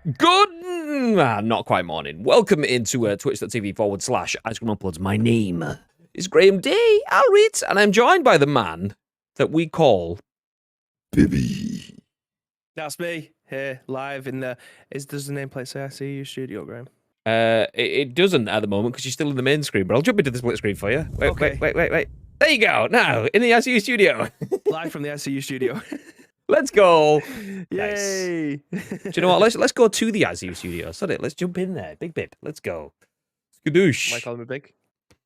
Not quite morning. Welcome into twitch.tv/Ice Cream Uploads. My name is Graham D. Alrit, and I'm joined by the man that we call Bibby. That's me here live in the. Does the nameplate say ICU studio, Graham? It doesn't at the moment because you're still in the main screen, but I'll jump into the split screen for you. Wait. There you go. Now in the ICU studio. Live from the ICU studio. Let's go. Yay! Nice. Do you know what? Let's go to the ICU studio. Sorry, let's jump in there. Big Bib. Let's go. Skadoosh. Am I calling me big?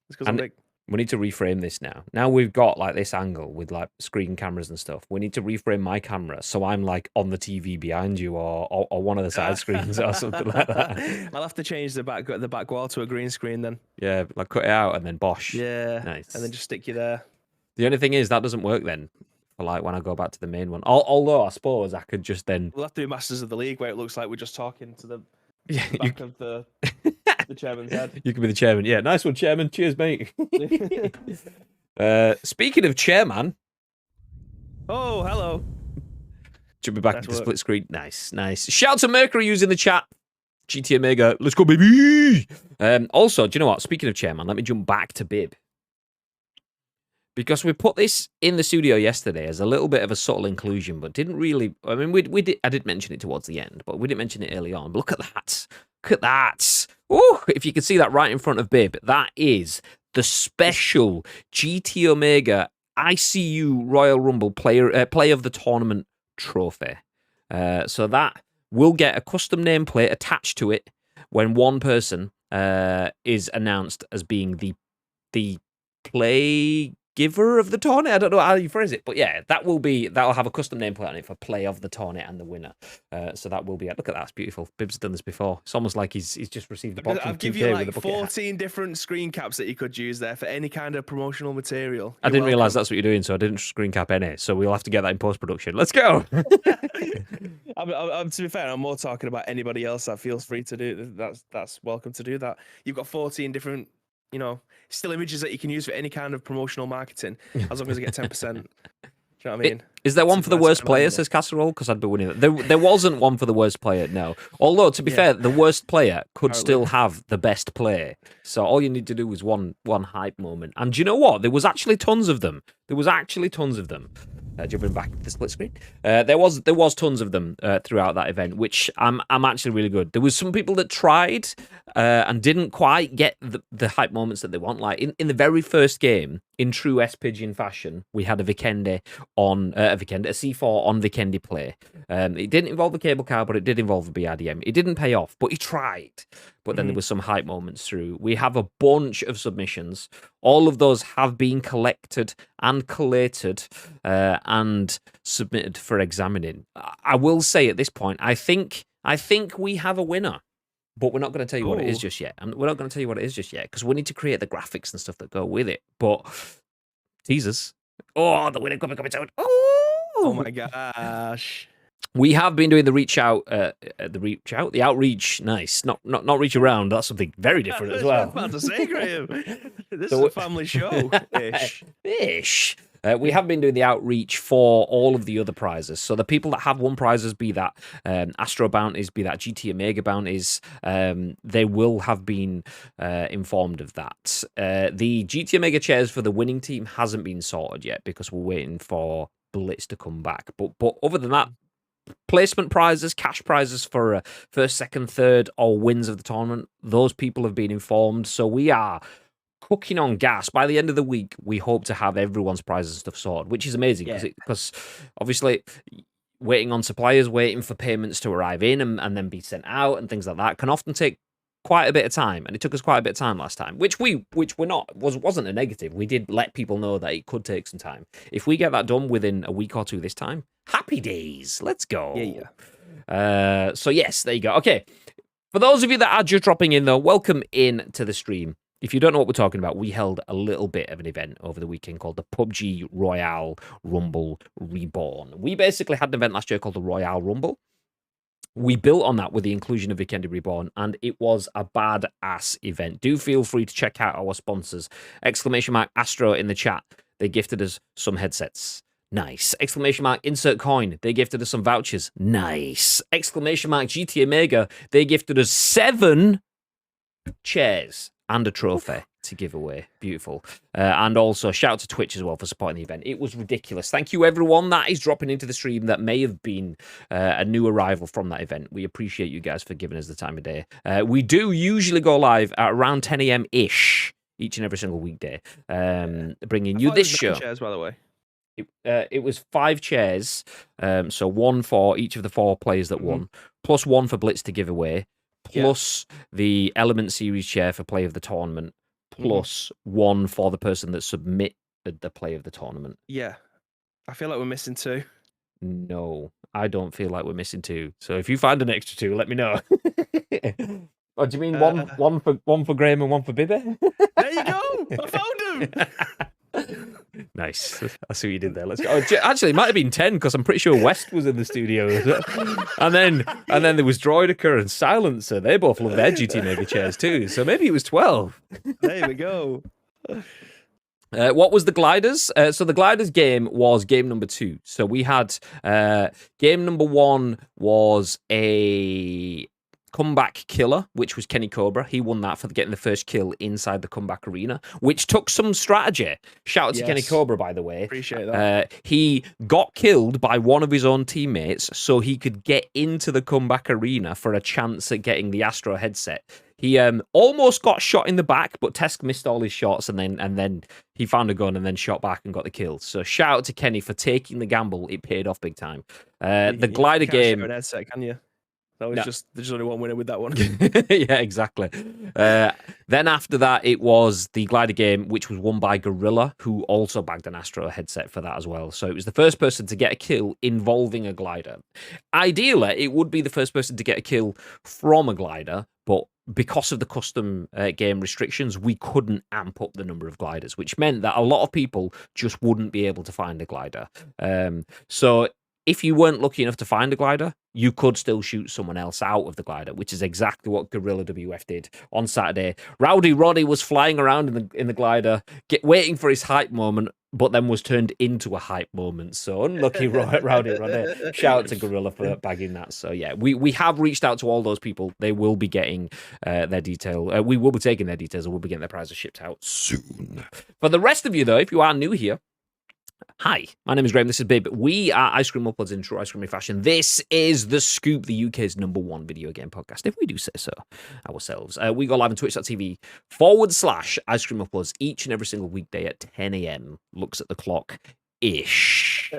It's because I'm big. We need to reframe this now. Now we've got like this angle with like screen cameras and stuff. We need to reframe my camera so I'm like on the TV behind you or one of the side screens or something like that. I'll have to change the back wall to a green screen then. Yeah, like cut it out and then bosh. Yeah. Nice. And then just stick you there. The only thing is that doesn't work then. For like when I go back to the main one. Although I suppose I could just then. We'll have to do Masters of the League where it looks like we're just talking to the back of the chairman's head. You can be the chairman. Yeah, nice one, chairman. Cheers, mate. Speaking of chairman. Oh, hello. Should be back at the split screen. Nice. Shout to Mercury using the chat. GT Omega. Let's go, baby. Also, do you know what? Speaking of chairman, let me jump back to Bib. Because we put this in the studio yesterday as a little bit of a subtle inclusion, but didn't really. I mean, we did. I did mention it towards the end, but we didn't mention it early on. But look at that! Look at that! Oh, if you can see that right in front of Bib, that is the special GT Omega ICU Royal Rumble Play of the Tournament trophy. So that will get a custom nameplate attached to it when one person is announced as being the play giver of the tournament. I don't know how you phrase it, but yeah, that'll have a custom nameplate on it for play of the tournament and the winner. So that will be it. Look at that, it's beautiful. Bib's done this before. It's almost like he's just received a box from 2K. I've given you like with a 14 different screen caps that you could use there for any kind of promotional material. I didn't realise that's what you're doing, so I didn't screen cap any. So we'll have to get that in post production. Let's go. To be fair, I'm more talking about anybody else that feels free to do. That's welcome to do that. You've got 14 different, still images that you can use for any kind of promotional marketing, as long as I get 10%. Do you know what I mean? Is there one for the worst player, says Casserole? Because I'd be winning it. There wasn't one for the worst player, no. Although, to be fair, the worst player could still have the best player. So all you need to do is one hype moment. And do you know what? There was actually tons of them. Jumping back to the split screen, there was tons of them throughout that event, which I'm actually really good. There was some people that tried and didn't quite get the hype moments that they want. Like in the very first game, in true S Pigeon fashion, we had a Vikendi on a C4 on Vikendi play. It didn't involve the cable car, but it did involve the BRDM. It didn't pay off, but he tried. But then there was some hype moments through. We have a bunch of submissions. All of those have been collected and collated and submitted for examining. I will say at this point, I think we have a winner. But we're not going to tell you what it is just yet. We're not going to tell you what it is just yet because we need to create the graphics and stuff that go with it. But teasers. Oh, the winner coming soon. Oh my gosh. We have been doing the outreach. Nice, not reach around. That's something very different as well. I was about to say, Graham. This is a family show. Ish. We have been doing the outreach for all of the other prizes. So the people that have won prizes, be that Astro bounties, be that GT Omega bounties, they will have been informed of that. The GT Omega chairs for the winning team hasn't been sorted yet because we're waiting for Blitz to come back. But other than that, placement prizes, cash prizes for first, second, third, or wins of the tournament, those people have been informed. So we are cooking on gas. By the end of the week, we hope to have everyone's prizes and stuff sorted, which is amazing because obviously waiting on suppliers, waiting for payments to arrive in and then be sent out and things like that can often take quite a bit of time, and it took us quite a bit of time last time, which wasn't a negative. We did let people know that it could take some time. If we get that done within a week or two this time, happy days. Let's go. Yeah. So yes, there you go. Okay, for those of you that are just dropping in though, welcome in to the stream. If you don't know what we're talking about, we held a little bit of an event over the weekend called the PUBG Royale Rumble Reborn. We basically had an event last year called the Royale Rumble. We built on that with the inclusion of Vikendi Reborn, and it was a badass event. Do feel free to check out our sponsors. ! Astro in the chat. They gifted us some headsets. Nice. Exclamation mark, insert coin. They gifted us some vouchers. Nice. Exclamation mark, GT Omega. They gifted us 7 chairs and a trophy to give away. Beautiful. And also shout out to Twitch as well for supporting the event. It was ridiculous. Thank you everyone that is dropping into the stream that may have been a new arrival from that event. We appreciate you guys for giving us the time of day. We do usually go live at around 10 a.m. ish each and every single weekday, bringing you this show. Chairs, by the way. It was 5 chairs, so 1 for each of the 4 players that won, plus 1 for Blitz to give away, plus the Element Series chair for play of the tournament, plus 1 for the person that submitted the play of the tournament. Yeah. I feel like we're missing 2. No, I don't feel like we're missing 2. So if you find an extra 2, let me know. Oh, do you mean one for Graham and 1 for Bibby? There you go. I found him. Nice. I see what you did there. Let's go. Oh, actually, it might have been 10 because I'm pretty sure West was in the studio. and then there was Droidica and Silencer. They both love their GT Mega chairs too. So maybe it was 12. There we go. What was the gliders? So the gliders game was game number 2. So we had game number 1 was a comeback killer, which was Kenny Cobra. He won that for getting the first kill inside the comeback arena, which took some strategy. Shout out to Kenny Cobra, by the way. Appreciate that. He got killed by one of his own teammates so he could get into the comeback arena for a chance at getting the Astro headset. He almost got shot in the back, but Tesk missed all his shots, and then he found a gun and then shot back and got the kill. So shout out to Kenny for taking the gamble. It paid off big time. The glider game. An headset, can you? That was there's only one winner with that one. Yeah, exactly. Then after that, it was the glider game, which was won by Gorilla, who also bagged an Astro headset for that as well. So it was the first person to get a kill involving a glider. Ideally, it would be the first person to get a kill from a glider, but because of the custom game restrictions, we couldn't amp up the number of gliders, which meant that a lot of people just wouldn't be able to find a glider. So if you weren't lucky enough to find a glider, you could still shoot someone else out of the glider, which is exactly what Gorilla WF did on Saturday. Rowdy Roddy was flying around in the glider, waiting for his hype moment, but then was turned into a hype moment. So unlucky Rowdy Roddy. Shout out to Gorilla for bagging that. So yeah, we have reached out to all those people. They will be getting their detail. We will be taking their details and we'll be getting their prizes shipped out soon. For the rest of you, though, if you are new here, hi, my name is Graham. This is Bib. We are Ice Cream Uploads in true ice creamy fashion. This is The Scoop, the UK's #1 video game podcast, if we do say so ourselves. We go live on twitch.tv/Ice Cream Uploads each and every single weekday at 10 a.m. Looks at the clock ish.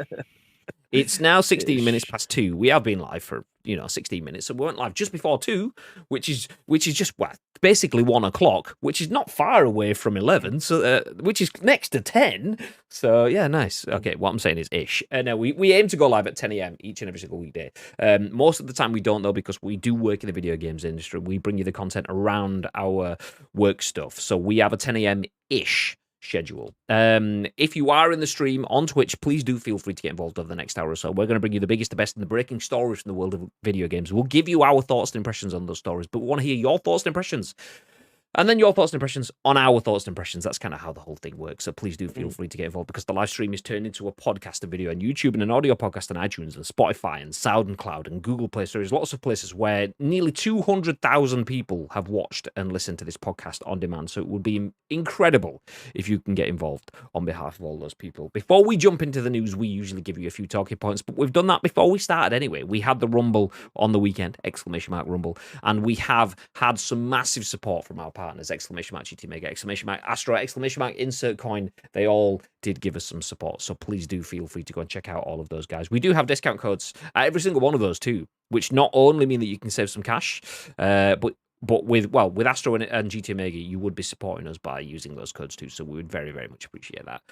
It's now 16 minutes past 2. We have been live for 16 minutes, so we went live just before 2, which is just basically 1 o'clock, which is not far away from 11, so which is next to 10. So yeah, nice. Okay, what I'm saying is ish. No, we aim to go live at 10 a.m. each and every single weekday. Most of the time we don't though, because we do work in the video games industry. We bring you the content around our work stuff, so we have a 10 a.m. ish schedule. If you are in the stream on Twitch, please do feel free to get involved over the next hour or so. We're going to bring you the biggest, the best, and the breaking stories from the world of video games. We'll give you our thoughts and impressions on those stories, but we want to hear your thoughts and impressions. And then your thoughts and impressions on our thoughts and impressions. That's kind of how the whole thing works. So please do feel free to get involved, because the live stream is turned into a podcast, a video on YouTube, and an audio podcast on iTunes and Spotify and SoundCloud and Google Play. So there's lots of places where nearly 200,000 people have watched and listened to this podcast on demand. So it would be incredible if you can get involved on behalf of all those people. Before we jump into the news, we usually give you a few talking points, but we've done that before we started anyway. We had the Rumble on the weekend, !Rumble, and we have had some massive support from our partners, !GT Mega, !Astro, insert coin. They all did give us some support, so please do feel free to go and check out all of those guys. We do have discount codes at every single one of those too, which not only mean that you can save some cash, but with Astro and GT Mega, you would be supporting us by using those codes too, so we would very, very much appreciate that.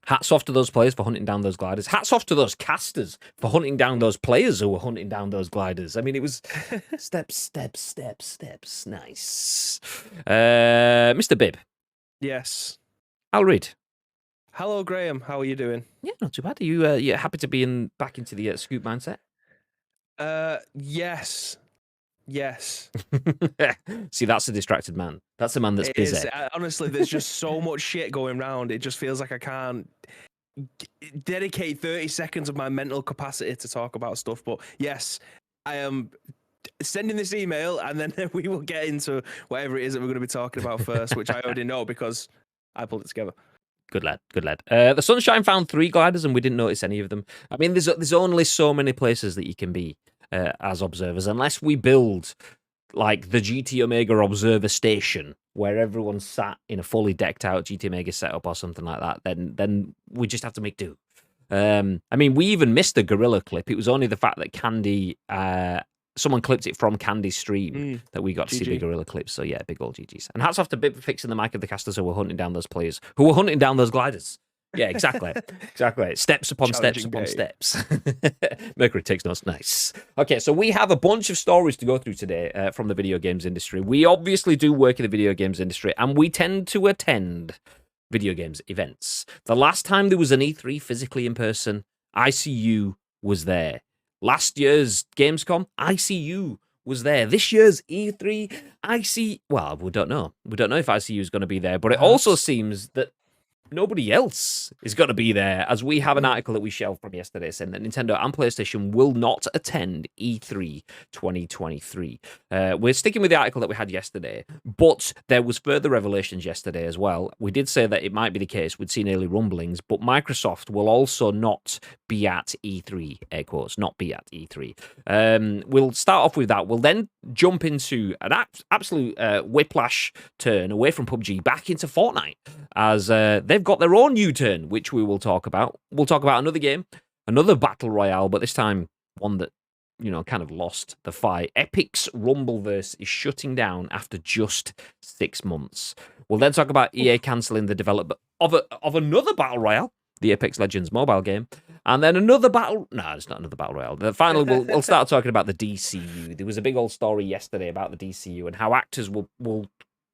Hats off to those players for hunting down those gliders. Hats off to those casters for hunting down those players who were hunting down those gliders. I mean, it was steps. Nice. Mr. Bib. Yes. I'll read. Hello, Graham. How are you doing? Yeah, not too bad. Are you happy to be back into the Scoop mindset? Yes. See, that's a distracted man. That's a man that's busy. Honestly, there's just so much shit going around. It just feels like I can't dedicate 30 seconds of my mental capacity to talk about stuff. But yes, I am sending this email, and then we will get into whatever it is that we're going to be talking about first, which I already know because I pulled it together. Good lad, good lad. The Sunshine found 3 gliders, and we didn't notice any of them. I mean, there's only so many places that you can be as observers, unless we build like the GT Omega Observer Station, where everyone's sat in a fully decked out GT Omega setup or something like that. Then we just have to make do. I mean, we even missed the gorilla clip. It was only the fact that Candy, someone clipped it from Candy's stream that we got to see the gorilla clips. So yeah, big old GGs. And hats off to Bib for fixing the mic of the casters who were hunting down those players, who were hunting down those gliders. Yeah, exactly. Exactly. Steps upon steps upon steps. Mercury takes notes. Nice. Okay, so we have a bunch of stories to go through today from the video games industry. We obviously do work in the video games industry, and we tend to attend video games events. The last time there was an E3 physically in person, ICU was there. Last year's Gamescom, ICU was there. This year's E3, well, we don't know. We don't know if ICU is going to be there, but it also seems that nobody else is going to be there, as we have an article that we shelved from yesterday saying that Nintendo and PlayStation will not attend E3 2023. We're sticking with the article that we had yesterday, but there was further revelations yesterday as well. We did say that it might be the case. We'd seen early rumblings, but Microsoft will also not be at E3, air quotes, not be at E3. We'll start off with that. We'll then jump into an absolute whiplash turn away from PUBG back into Fortnite, as they've got their own U-turn, which we will talk about. We'll talk about another game, another battle royale, but this time one that, you know, kind of lost the fight. Epic's Rumbleverse is shutting down after just 6 months. We'll then talk about EA cancelling the development of another battle royale, the Apex Legends mobile game, and then another battle. No, it's not another battle royale. Finally, we'll start talking about the DCU. There was a big old story yesterday about the DCU and how actors will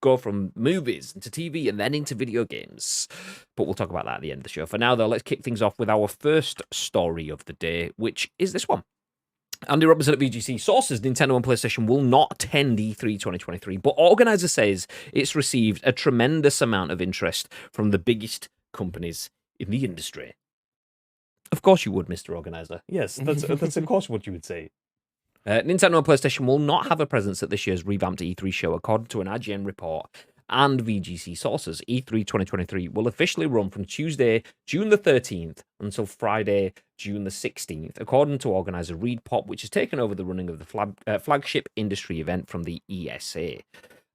go from movies into TV and then into video games. But we'll talk about that at the end of the show. For now, though, let's kick things off with our first story of the day, which is this one. Andy Robertson at VGC sources Nintendo and PlayStation will not attend E3 2023, but organizer says it's received a tremendous amount of interest from the biggest companies in the industry. Of course you would, Mr. Organizer. Yes, that's of course what you would say. Nintendo and PlayStation will not have a presence at this year's revamped E3 show, according to an IGN report and VGC sources. E3 2023 will officially run from Tuesday, June the 13th, until Friday, June the 16th, according to organizer Reed Pop, which has taken over the running of the flagship industry event from the ESA.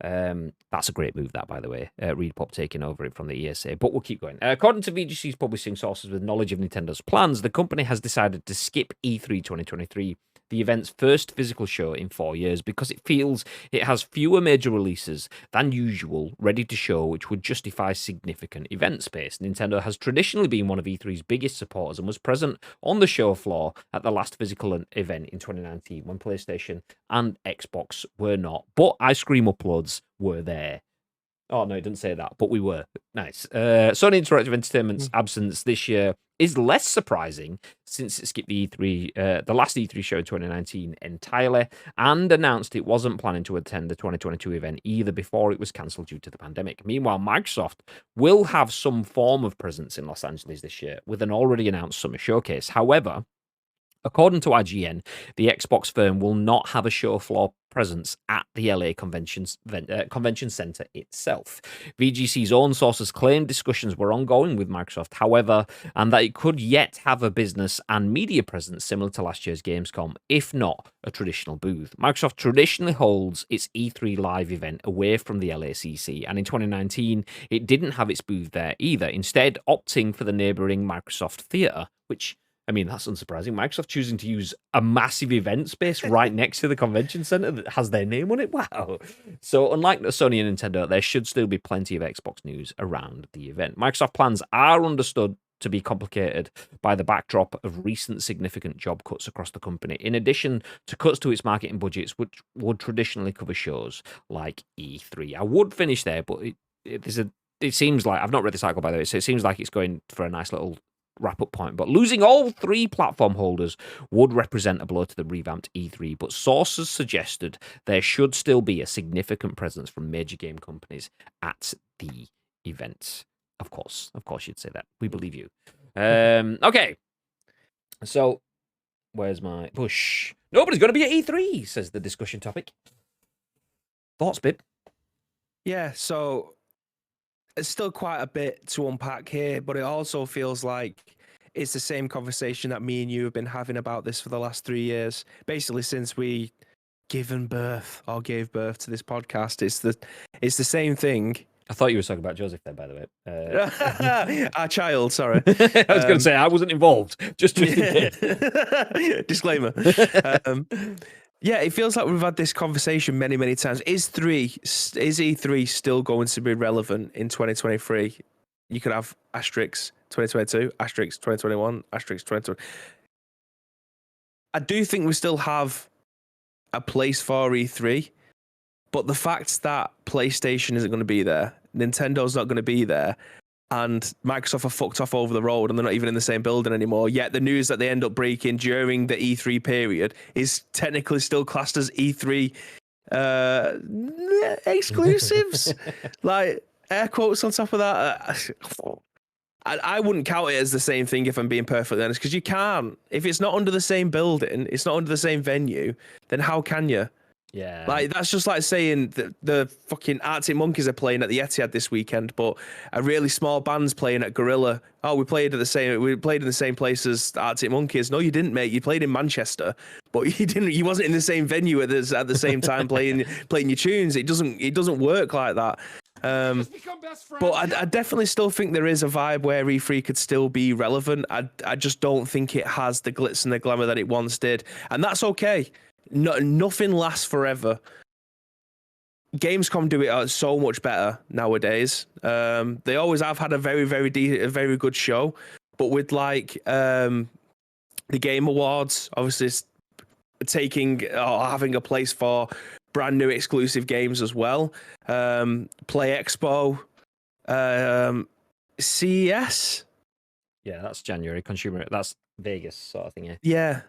That's a great move, that, by the way. Reed Pop taking over it from the ESA, but we'll keep going. According to VGC's publishing sources with knowledge of Nintendo's plans, the company has decided to skip E3 2023, the event's first physical show in 4 years, because it feels it has fewer major releases than usual ready to show, which would justify significant event space. Nintendo has traditionally been one of E3's biggest supporters and was present on the show floor at the last physical event in 2019 when PlayStation and Xbox were not, but Ice Cream Uploads were there. Oh, no, it didn't say that, but we were. Nice. Sony Interactive Entertainment's absence this year is less surprising since it skipped the the last E3 show in 2019 entirely, and announced it wasn't planning to attend the 2022 event either before it was cancelled due to the pandemic. Meanwhile, Microsoft will have some form of presence in Los Angeles this year with an already announced summer showcase. However, according to IGN, the Xbox firm will not have a show floor presence at the LA Convention Center itself. VGC's own sources claimed discussions were ongoing with Microsoft, however, and that it could yet have a business and media presence similar to last year's Gamescom, if not a traditional booth. Microsoft traditionally holds its E3 live event away from the LACC, and in 2019, it didn't have its booth there either, instead opting for the neighboring Microsoft Theater, which, I mean, that's unsurprising. Microsoft choosing to use a massive event space right next to the convention center that has their name on it. Wow. So unlike Sony and Nintendo, there should still be plenty of Xbox news around the event. Microsoft plans are understood to be complicated by the backdrop of recent significant job cuts across the company, in addition to cuts to its marketing budgets, which would traditionally cover shows like E3. I would finish there, but it seems like, I've not read this article, by the way, so it seems like it's going for a nice little wrap-up point, but losing all 3 platform holders would represent a blow to the revamped E3, but sources suggested there should still be a significant presence from major game companies at the event. Of course you'd say that. We believe you. Okay. So, where's my push? Nobody's going to be at E3, says the discussion topic. Thoughts, Bib? Yeah, so it's still quite a bit to unpack here, but it also feels like it's the same conversation that me and you have been having about this for the last 3 years. Basically, since we gave birth to this podcast, it's the same thing. I thought you were talking about Joseph there, by the way. Our child, sorry. I was going to say I wasn't involved. Just in case. Disclaimer. Yeah, it feels like we've had this conversation many, many times. Is E3 still going to be relevant in 2023? You could have asterisks 2022, asterisks 2021, asterisks 2020. I do think we still have a place for E3, but the fact that PlayStation isn't going to be there, Nintendo's not going to be there, and Microsoft are fucked off over the road and they're not even in the same building anymore, yet the news that they end up breaking during the E3 period is technically still classed as E3 exclusives. Like, air quotes on top of that. I wouldn't count it as the same thing if I'm being perfectly honest, because you can't. If it's not under the same building, it's not under the same venue, then how can you? Yeah. Like, that's just like saying that the fucking Arctic Monkeys are playing at the Etihad this weekend, but a really small band's playing at Gorilla. Oh, we played in the same place as Arctic Monkeys. No, you didn't, mate. You played in Manchester, but you wasn't in the same venue at the same time playing your tunes. It doesn't work like that. But I definitely still think there is a vibe where E3 could still be relevant. I just don't think it has the glitz and the glamour that it once did, and that's okay. Nothing lasts forever. Gamescom do it so much better nowadays. They always have had a very, very good show, but with like the Game Awards, obviously taking or having a place for brand new exclusive games as well. Play Expo, CES. Yeah, that's January. Consumer. That's Vegas sort of thing. Yeah. Yeah.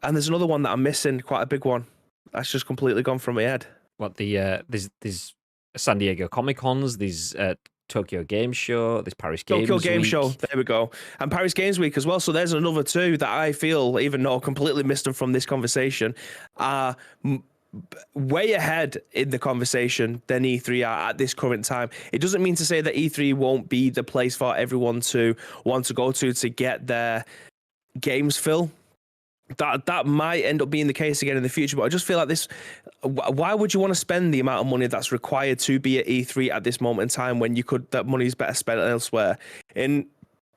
And there's another one that I'm missing, quite a big one. That's just completely gone from my head. What there's San Diego Comic Cons, there's Tokyo Game Show, there's Paris Games Tokyo Game Week. Show, there we go. And Paris Games Week as well. So there's another two that I feel, even though I completely missed them from this conversation, are way ahead in the conversation than E3 are at this current time. It doesn't mean to say that E3 won't be the place for everyone to want to go to get their games fill. That might end up being the case again in the future, but I just feel like this. Why would you want to spend the amount of money that's required to be at E3 at this moment in time when that money is better spent elsewhere? In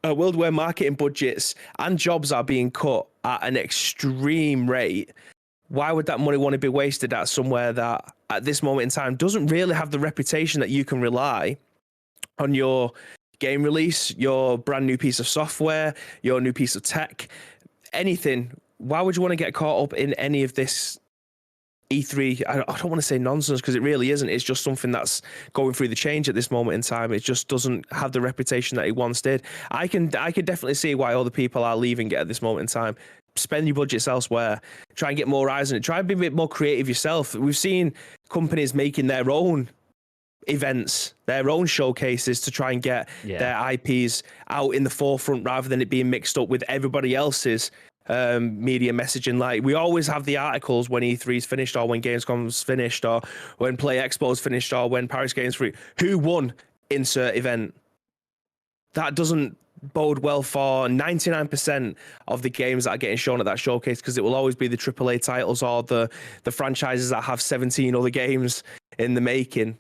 a world where marketing budgets and jobs are being cut at an extreme rate, why would that money want to be wasted at somewhere that at this moment in time doesn't really have the reputation that you can rely on your game release, your brand new piece of software, your new piece of tech, anything? Why would you want to get caught up in any of this E3? I don't want to say nonsense because it really isn't. It's just something that's going through the change at this moment in time. It just doesn't have the reputation that it once did. I can definitely see why other people are leaving it at this moment in time. Spend your budgets elsewhere. Try and get more eyes on it. Try and be a bit more creative yourself. We've seen companies making their own events, their own showcases to try and get their IPs out in the forefront rather than it being mixed up with everybody else's media messaging. Like, we always have the articles when E3's finished or when Gamescom's finished or when Play Expo's finished or when Paris Games Week. Who won insert event? That doesn't bode well for 99% of the games that are getting shown at that showcase, because it will always be the AAA titles or the franchises that have 17 other games in the making.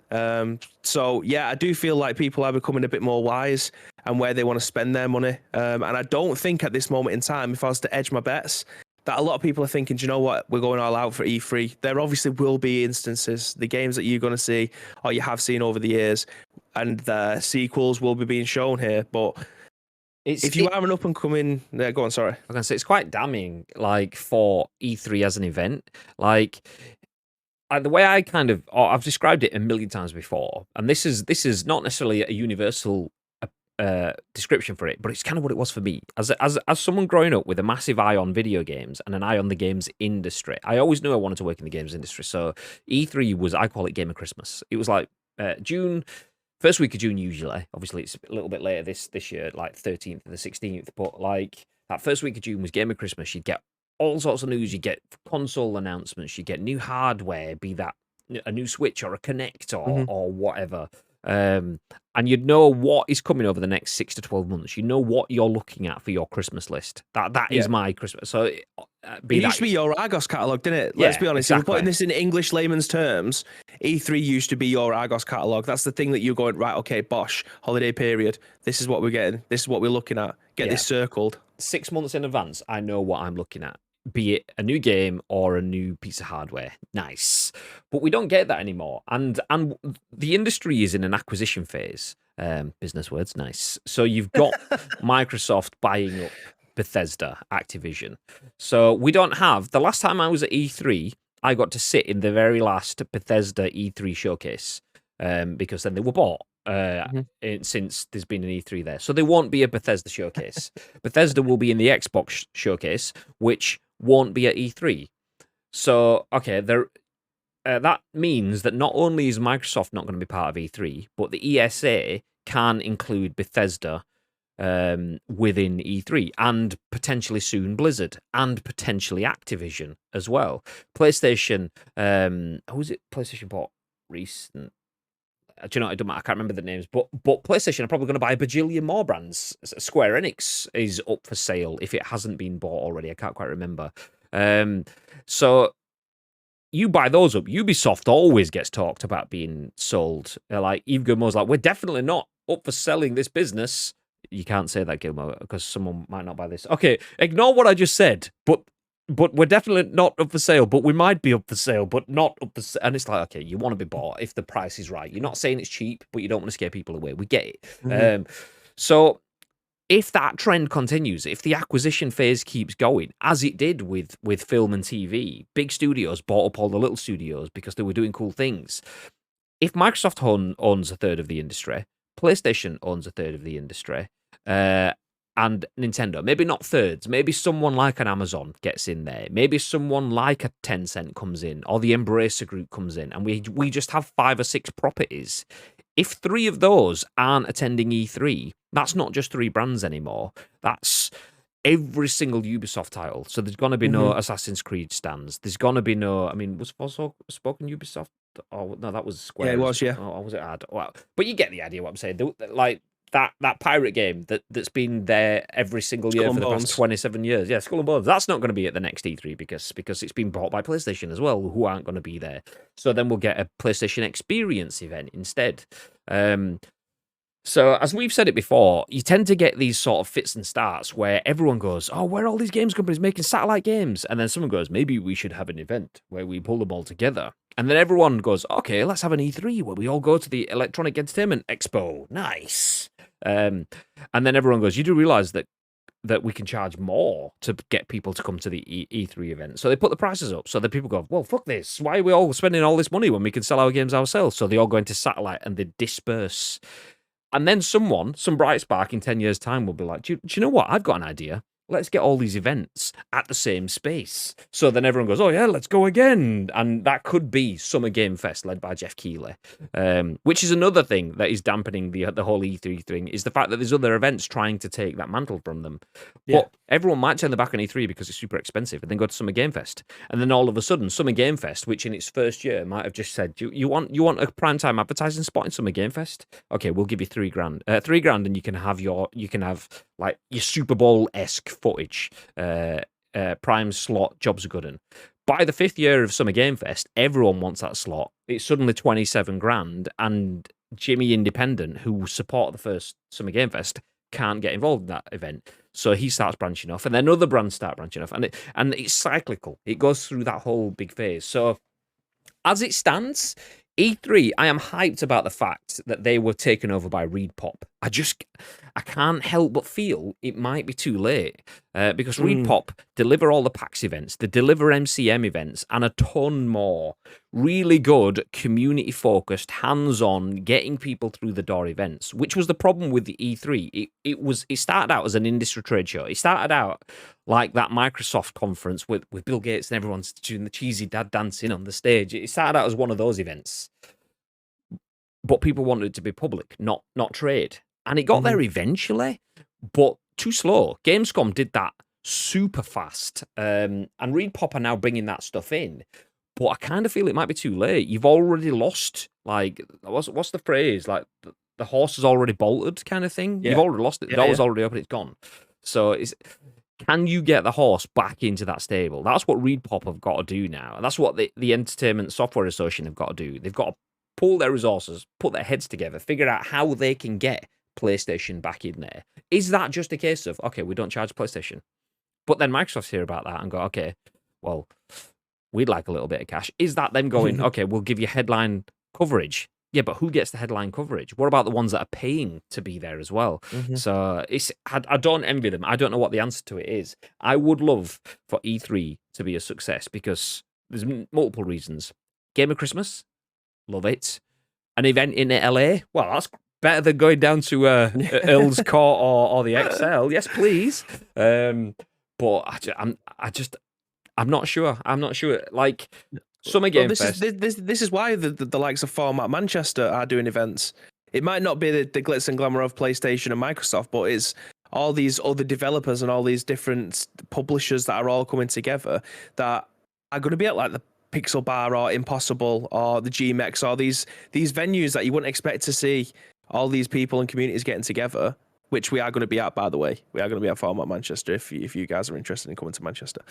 So yeah, I do feel like people are becoming a bit more wise and where they want to spend their money. And I don't think at this moment in time, if I was to edge my bets, that a lot of people are thinking, do you know what, we're going all out for E3. There obviously will be instances, the games that you're going to see or you have seen over the years, and the sequels will be being shown here. But if you are an up and coming, go on. Sorry, I was gonna say it's quite damning, like for E3 as an event. Like the way I I've described it a million times before, and this is not necessarily a universal description for it, but it's kind of what it was for me as someone growing up with a massive eye on video games and an eye on the games industry. I always knew I wanted to work in the games industry, so E3 was, I call it Game of Christmas. It was like June. first week of June usually. Obviously, it's a little bit later this year, like 13th and the 16th. But like that first week of June was Game of Christmas. You'd get all sorts of news. You get console announcements. You get new hardware, be that a new Switch or a Kinect or whatever. And you'd know what is coming over the next 6 to 12 months. You know what you're looking at for your Christmas list. That is my Christmas. So it used to be your Argos catalogue, didn't it? Let's be honest. Exactly. If we're putting this in English layman's terms, E3 used to be your Argos catalogue. That's the thing that you're going, right, okay, bosh, holiday period. This is what we're getting. This is what we're looking at. Get this circled. 6 months in advance, I know what I'm looking at. Be it a new game or a new piece of hardware. Nice. But we don't get that anymore. And the industry is in an acquisition phase. Business words, nice. So you've got Microsoft buying up Bethesda, Activision. So we don't have... The last time I was at E3, I got to sit in the very last Bethesda E3 showcase because then they were bought. Since there's been an E3 there. So there won't be a Bethesda showcase. Bethesda will be in the Xbox showcase, which won't be at E3. So, okay, that means that not only is Microsoft not going to be part of E3, but the ESA can include Bethesda within E3 and potentially soon Blizzard and potentially Activision as well. PlayStation, who's it? PlayStation bought recent. Do you know? It don't matter. I can't remember the names, but PlayStation are probably going to buy a bajillion more brands. Square Enix is up for sale if it hasn't been bought already. I can't quite remember. So you buy those up. Ubisoft always gets talked about being sold. Like Yves Guillemot's like, we're definitely not up for selling this business. You can't say that, Guillemot, because someone might not buy this. Okay, ignore what I just said, but we're definitely not up for sale, but we might be up for sale, but not up for sale. And it's like, okay, you want to be bought if the price is right. You're not saying it's cheap, but you don't want to scare people away. We get it. So if that trend continues, if the acquisition phase keeps going, as it did with film and TV, big studios bought up all the little studios because they were doing cool things. If Microsoft owns a third of the industry, PlayStation owns a third of the industry, and Nintendo, maybe not thirds, maybe someone like an Amazon gets in there, maybe someone like a Tencent comes in, or the Embracer Group comes in, and we just have 5 or 6 properties. If 3 of those aren't attending E3, that's not just 3 brands anymore. That's every single Ubisoft title. So there's going to be no Assassin's Creed stands. There's going to be no... I mean, was spoken Ubisoft? Oh, no, that was Square. Yeah, it was, yeah. Or was it Ad? Well, but you get the idea what I'm saying. Like... That pirate game that's been there every single year for the past 27 years. Yeah, Skull and Bones. That's not going to be at the next E3 because it's been bought by PlayStation as well, who aren't going to be there. So then we'll get a PlayStation Experience event instead. So as we've said it before, you tend to get these sort of fits and starts where everyone goes, oh, where are all these games companies making satellite games? And then someone goes, maybe we should have an event where we pull them all together. And then everyone goes, okay, let's have an E3 where we all go to the Electronic Entertainment Expo. Nice. And then everyone goes, you do realize that we can charge more to get people to come to the E3 event. So they put the prices up. So the people go, well, fuck this. Why are we all spending all this money when we can sell our games ourselves? So they all go into satellite and they disperse. And then some bright spark in 10 years' time will be like, do you know what? I've got an idea. Let's get all these events at the same space. So then everyone goes, oh, yeah, let's go again. And that could be Summer Game Fest led by Jeff Keighley, which is another thing that is dampening the whole E3 thing, is the fact that there's other events trying to take that mantle from them. Yeah. But everyone might turn their back on E3 because it's super expensive and then go to Summer Game Fest. And then all of a sudden, Summer Game Fest, which in its first year might have just said, you want a primetime advertising spot in Summer Game Fest? Okay, we'll give you $3,000. $3,000 and you can have like your Super Bowl-esque footage, prime slot, jobs are good. And by the 5th year of Summer Game Fest, everyone wants that slot. It's suddenly $27,000, and Jimmy Independent, who support the first Summer Game Fest, can't get involved in that event. So he starts branching off, and then other brands start branching off, and it's cyclical. It goes through that whole big phase. So as it stands, E3, I am hyped about the fact that they were taken over by ReedPop. I can't help but feel it might be too late because ReedPop deliver all the PAX events, they deliver MCM events, and a ton more really good, community-focused, hands-on, getting people through the door events, which was the problem with the E3. It started out as an industry trade show. It started out like that Microsoft conference with Bill Gates and everyone's doing the cheesy dad dancing on the stage. It started out as one of those events. but people wanted it to be public, not trade. And it got there eventually, but too slow. Gamescom did that super fast, and ReedPop are now bringing that stuff in. But I kind of feel it might be too late. You've already lost, like, what's the phrase? Like, the horse has already bolted kind of thing. Yeah. You've already lost it. The door's already open, it's gone. So can you get the horse back into that stable? That's what ReedPop have got to do now. And that's what the Entertainment Software Association have got to do. They've got to pool their resources, put their heads together, figure out how they can get PlayStation back in there. Is that just a case of, okay, we don't charge PlayStation? But then Microsoft's hear about that and go, okay, well, we'd like a little bit of cash. Is that them going, okay, we'll give you headline coverage? Yeah, but who gets the headline coverage? What about the ones that are paying to be there as well? So I don't envy them. I don't know what the answer to it is. I would love for E3 to be a success because there's multiple reasons. Game of Christmas, love it. An event in LA, well, that's better than going down to Earl's Court or the XL. Yes, please. But I'm not sure. I'm not sure. Like, Summer Game Fest. This is why the likes of Format Manchester are doing events. It might not be the glitz and glamour of PlayStation and Microsoft, but it's all these other developers and all these different publishers that are all coming together that are going to be at like the Pixel Bar or Impossible or the GMX or these venues that you wouldn't expect to see all these people and communities getting together, which we are going to be at, by the way. We are going to be at Format Manchester if you guys are interested in coming to Manchester.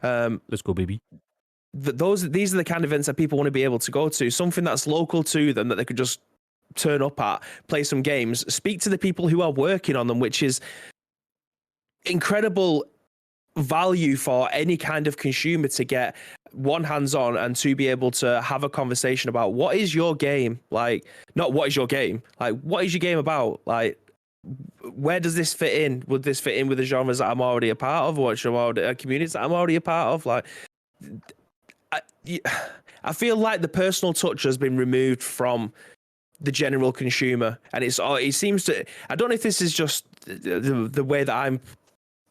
Let's go, baby. These are the kind of events that people want to be able to go to, something that's local to them that they could just turn up at, play some games, speak to the people who are working on them, which is incredible value for any kind of consumer to get one hands on and to be able to have a conversation about what is your game, like not what is your game, like what is your game about, like where does this fit in? Would this fit in with the genres that I'm already a part of, or communities that I'm already a part of? Like, I feel like the personal touch has been removed from the general consumer, and it seems to. I don't know if this is just the way that I'm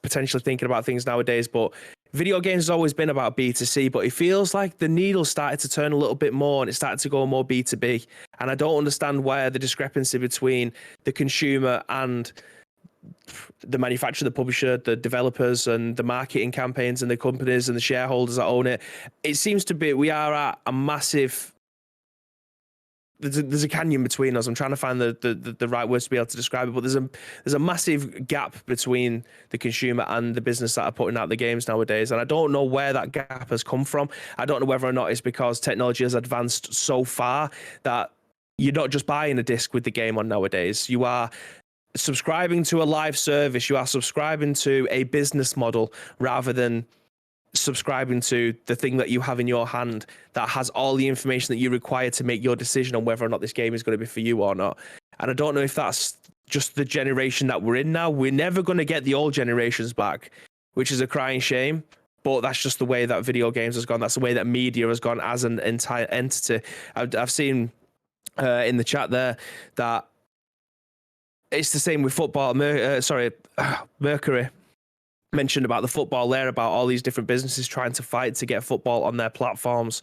potentially thinking about things nowadays, but video games has always been about B2C, but it feels like the needle started to turn a little bit more and it started to go more B2B. And I don't understand where the discrepancy between the consumer and the manufacturer, the publisher, the developers and the marketing campaigns and the companies and the shareholders that own it. It seems to be, we are at a massive, there's a canyon between us. I'm trying to find the right words to be able to describe it, but there's a massive gap between the consumer and the business that are putting out the games nowadays. And I don't know where that gap has come from. I don't know whether or not it's because technology has advanced so far that you're not just buying a disc with the game on nowadays. You are subscribing to a live service. You are subscribing to a business model rather than subscribing to the thing that you have in your hand that has all the information that you require to make your decision on whether or not this game is going to be for you or not. And I don't know if that's just the generation that we're in now. We're never going to get the old generations back, which is a crying shame. But that's just the way that video games has gone. That's the way that media has gone as an entire entity. I've seen in the chat there that it's the same with football. Mercury mentioned about the football there, about all these different businesses trying to fight to get football on their platforms.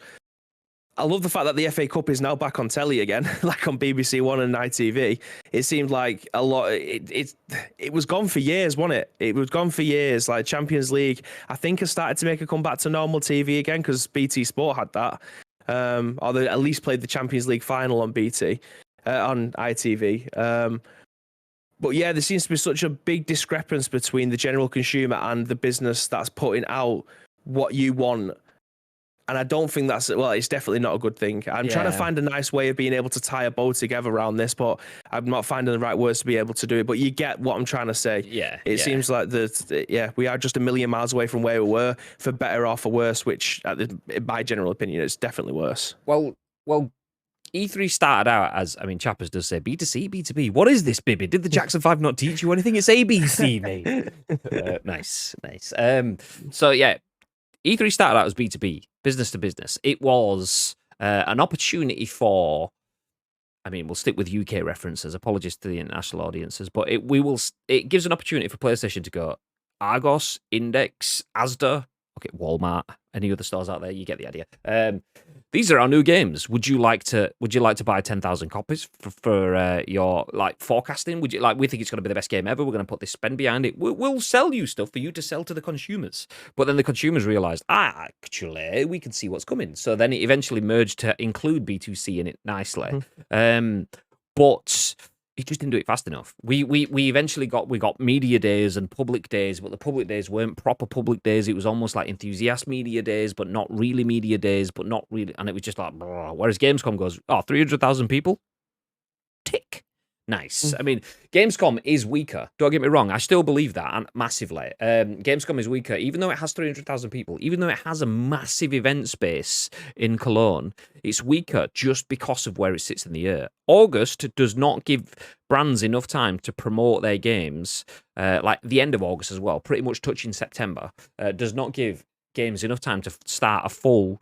I love the fact that the FA Cup is now back on telly again, like on BBC One and ITV. It seemed like a lot. It was gone for years, wasn't it? It was gone for years. Like Champions League, I think has started to make a comeback to normal TV again because BT Sport had that, or they at least played the Champions League final on BT, on ITV. But yeah, there seems to be such a big discrepancy between the general consumer and the business that's putting out what you want. And I don't think it's definitely not a good thing. I'm trying to find a nice way of being able to tie a bow together around this, but I'm not finding the right words to be able to do it. But you get what I'm trying to say. It seems like we are just a million miles away from where we were, for better or for worse, which, in my general opinion, is definitely worse. Well, E3 started out as, I mean, Chappers does say B2C, B2B. What is this, Bibby? Did the Jackson 5 not teach you anything? It's ABC, mate. Nice. So, yeah, E3 started out as B2B, business to business. It was an opportunity for, I mean, we'll stick with UK references. Apologies to the international audiences, but it gives an opportunity for PlayStation to go Argos, Index, Asda, okay, Walmart, any other stores out there, you get the idea. these are our new games. Would you like to buy 10,000 copies for your like forecasting? Would you like? We think it's going to be the best game ever. We're going to put this spend behind it. We'll sell you stuff for you to sell to the consumers. But then the consumers realised, actually, we can see what's coming. So then it eventually merged to include B2C in it nicely. But it just didn't do it fast enough. We eventually got media days and public days, but the public days weren't proper public days. It was almost like enthusiast media days, but not really media days, but not really. And it was just like, whereas Gamescom goes, 300,000 people? Tick. Nice. I mean, Gamescom is weaker. Don't get me wrong. I still believe that and massively. Gamescom is weaker, even though it has 300,000 people, even though it has a massive event space in Cologne. It's weaker just because of where it sits in the year. August does not give brands enough time to promote their games, like the end of August as well, pretty much touching September, does not give games enough time to start a full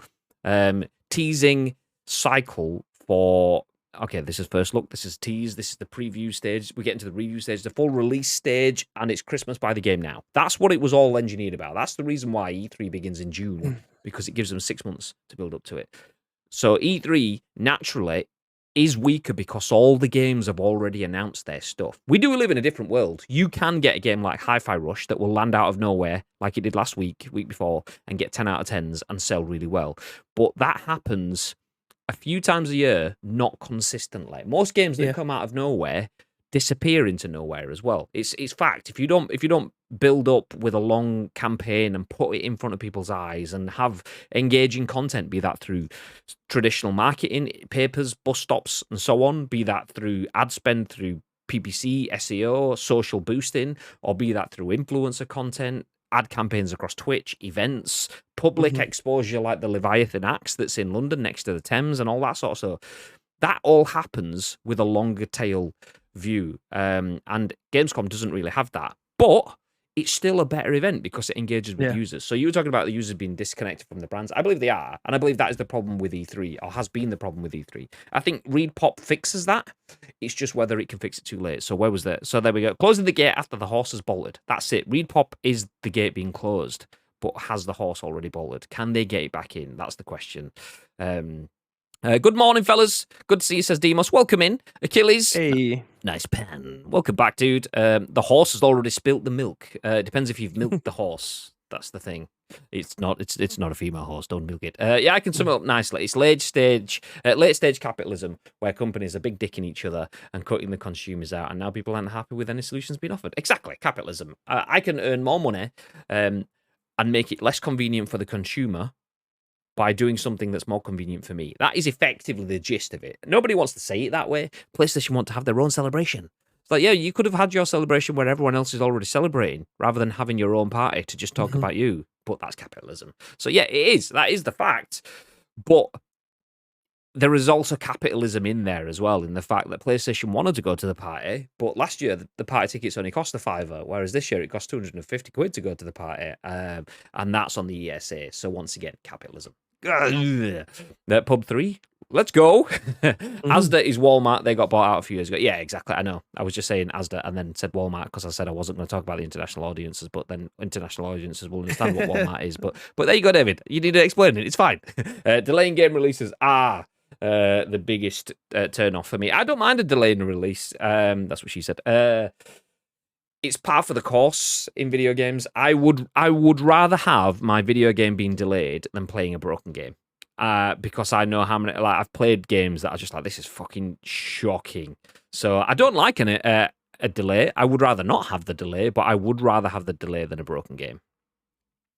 teasing cycle for... Okay, this is first look, this is tease, this is the preview stage, we get into the review stage, the full release stage, and it's Christmas by the game now. That's what it was all engineered about. That's the reason why E3 begins in June, because it gives them 6 months to build up to it. So E3, naturally, is weaker because all the games have already announced their stuff. We do live in a different world. You can get a game like Hi-Fi Rush that will land out of nowhere, like it did last week before, and get 10 out of 10s and sell really well. But that happens a few times a year, not consistently. Most games that come out of nowhere disappear into nowhere as well. It's fact. If you don't build up with a long campaign and put it in front of people's eyes and have engaging content, be that through traditional marketing, papers, bus stops, and so on, be that through ad spend, through PPC, SEO, social boosting, or be that through influencer content, ad campaigns across Twitch, events, public exposure like the Leviathan Axe that's in London next to the Thames and all that sort of stuff. That all happens with a longer tail view. And Gamescom doesn't really have that. But it's still a better event because it engages with users. So you were talking about the users being disconnected from the brands. I believe they are. And I believe that is the problem with E3, or has been the problem with E3. I think Reed Pop fixes that. It's just whether it can fix it too late. So where was that? So there we go. Closing the gate after the horse has bolted. That's it. Reed Pop is the gate being closed, but has the horse already bolted? Can they get it back in? That's the question. Good morning, fellas. Good to see you, says Demos. Welcome in. Achilles. Hey. Nice pen. Welcome back, dude. The horse has already spilt the milk. It depends if you've milked the horse. That's the thing. It's not a female horse. Don't milk it. I can sum it up nicely. It's late stage capitalism where companies are big dicking each other and cutting the consumers out, and now people aren't happy with any solutions being offered. Exactly, capitalism. I can earn more money and make it less convenient for the consumer by doing something that's more convenient for me. That is effectively the gist of it. Nobody wants to say it that way. PlayStation want to have their own celebration. It's like, you could have had your celebration where everyone else is already celebrating, rather than having your own party to just talk about you. But that's capitalism. So it is. That is the fact. But there is also capitalism in there as well, in the fact that PlayStation wanted to go to the party, but last year the party tickets only cost a £5, whereas this year it cost £250 to go to the party, and that's on the ESA. So once again, capitalism. Pub 3, let's go. Asda is Walmart. They got bought out a few years ago. Yeah, exactly. I know. I was just saying Asda and then said Walmart because I said I wasn't going to talk about the international audiences, but then international audiences will understand what Walmart is. But there you go, David. You need to explain it. It's fine. Delaying game releases are the biggest turn off for me. I don't mind a delay in a release. That's what she said. It's par for the course in video games. I would rather have my video game being delayed than playing a broken game. Because I know how many, I've played games that are just like, this is fucking shocking. So I don't like a delay. I would rather not have the delay, but I would rather have the delay than a broken game.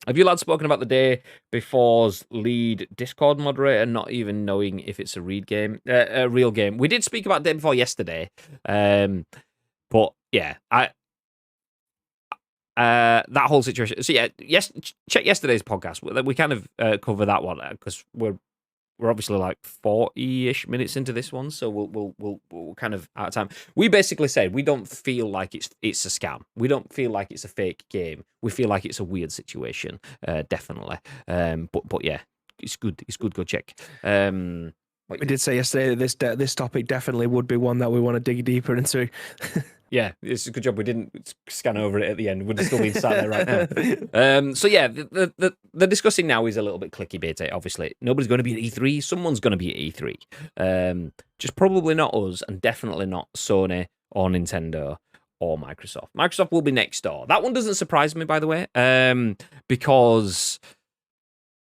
Have you lads spoken about the day before's lead Discord moderator not even knowing if it's a real game? We did speak about day before yesterday, but yeah, that whole situation. So check yesterday's podcast. We kind of cover that one because we're obviously like 40-ish minutes into this one, so we'll kind of out of time. We basically said we don't feel like it's a scam. We don't feel like it's a fake game. We feel like it's a weird situation, definitely. But yeah, it's good. It's good. Go check. We did say yesterday that this topic definitely would be one that we want to dig deeper into. Yeah, it's a good job we didn't scan over it at the end. We'd still be sat there right now. So yeah, the discussing now is a little bit clickbait. Obviously, nobody's going to be at E3. Someone's going to be at E3. Just probably not us, and definitely not Sony or Nintendo or Microsoft. Microsoft will be next door. That one doesn't surprise me, by the way, because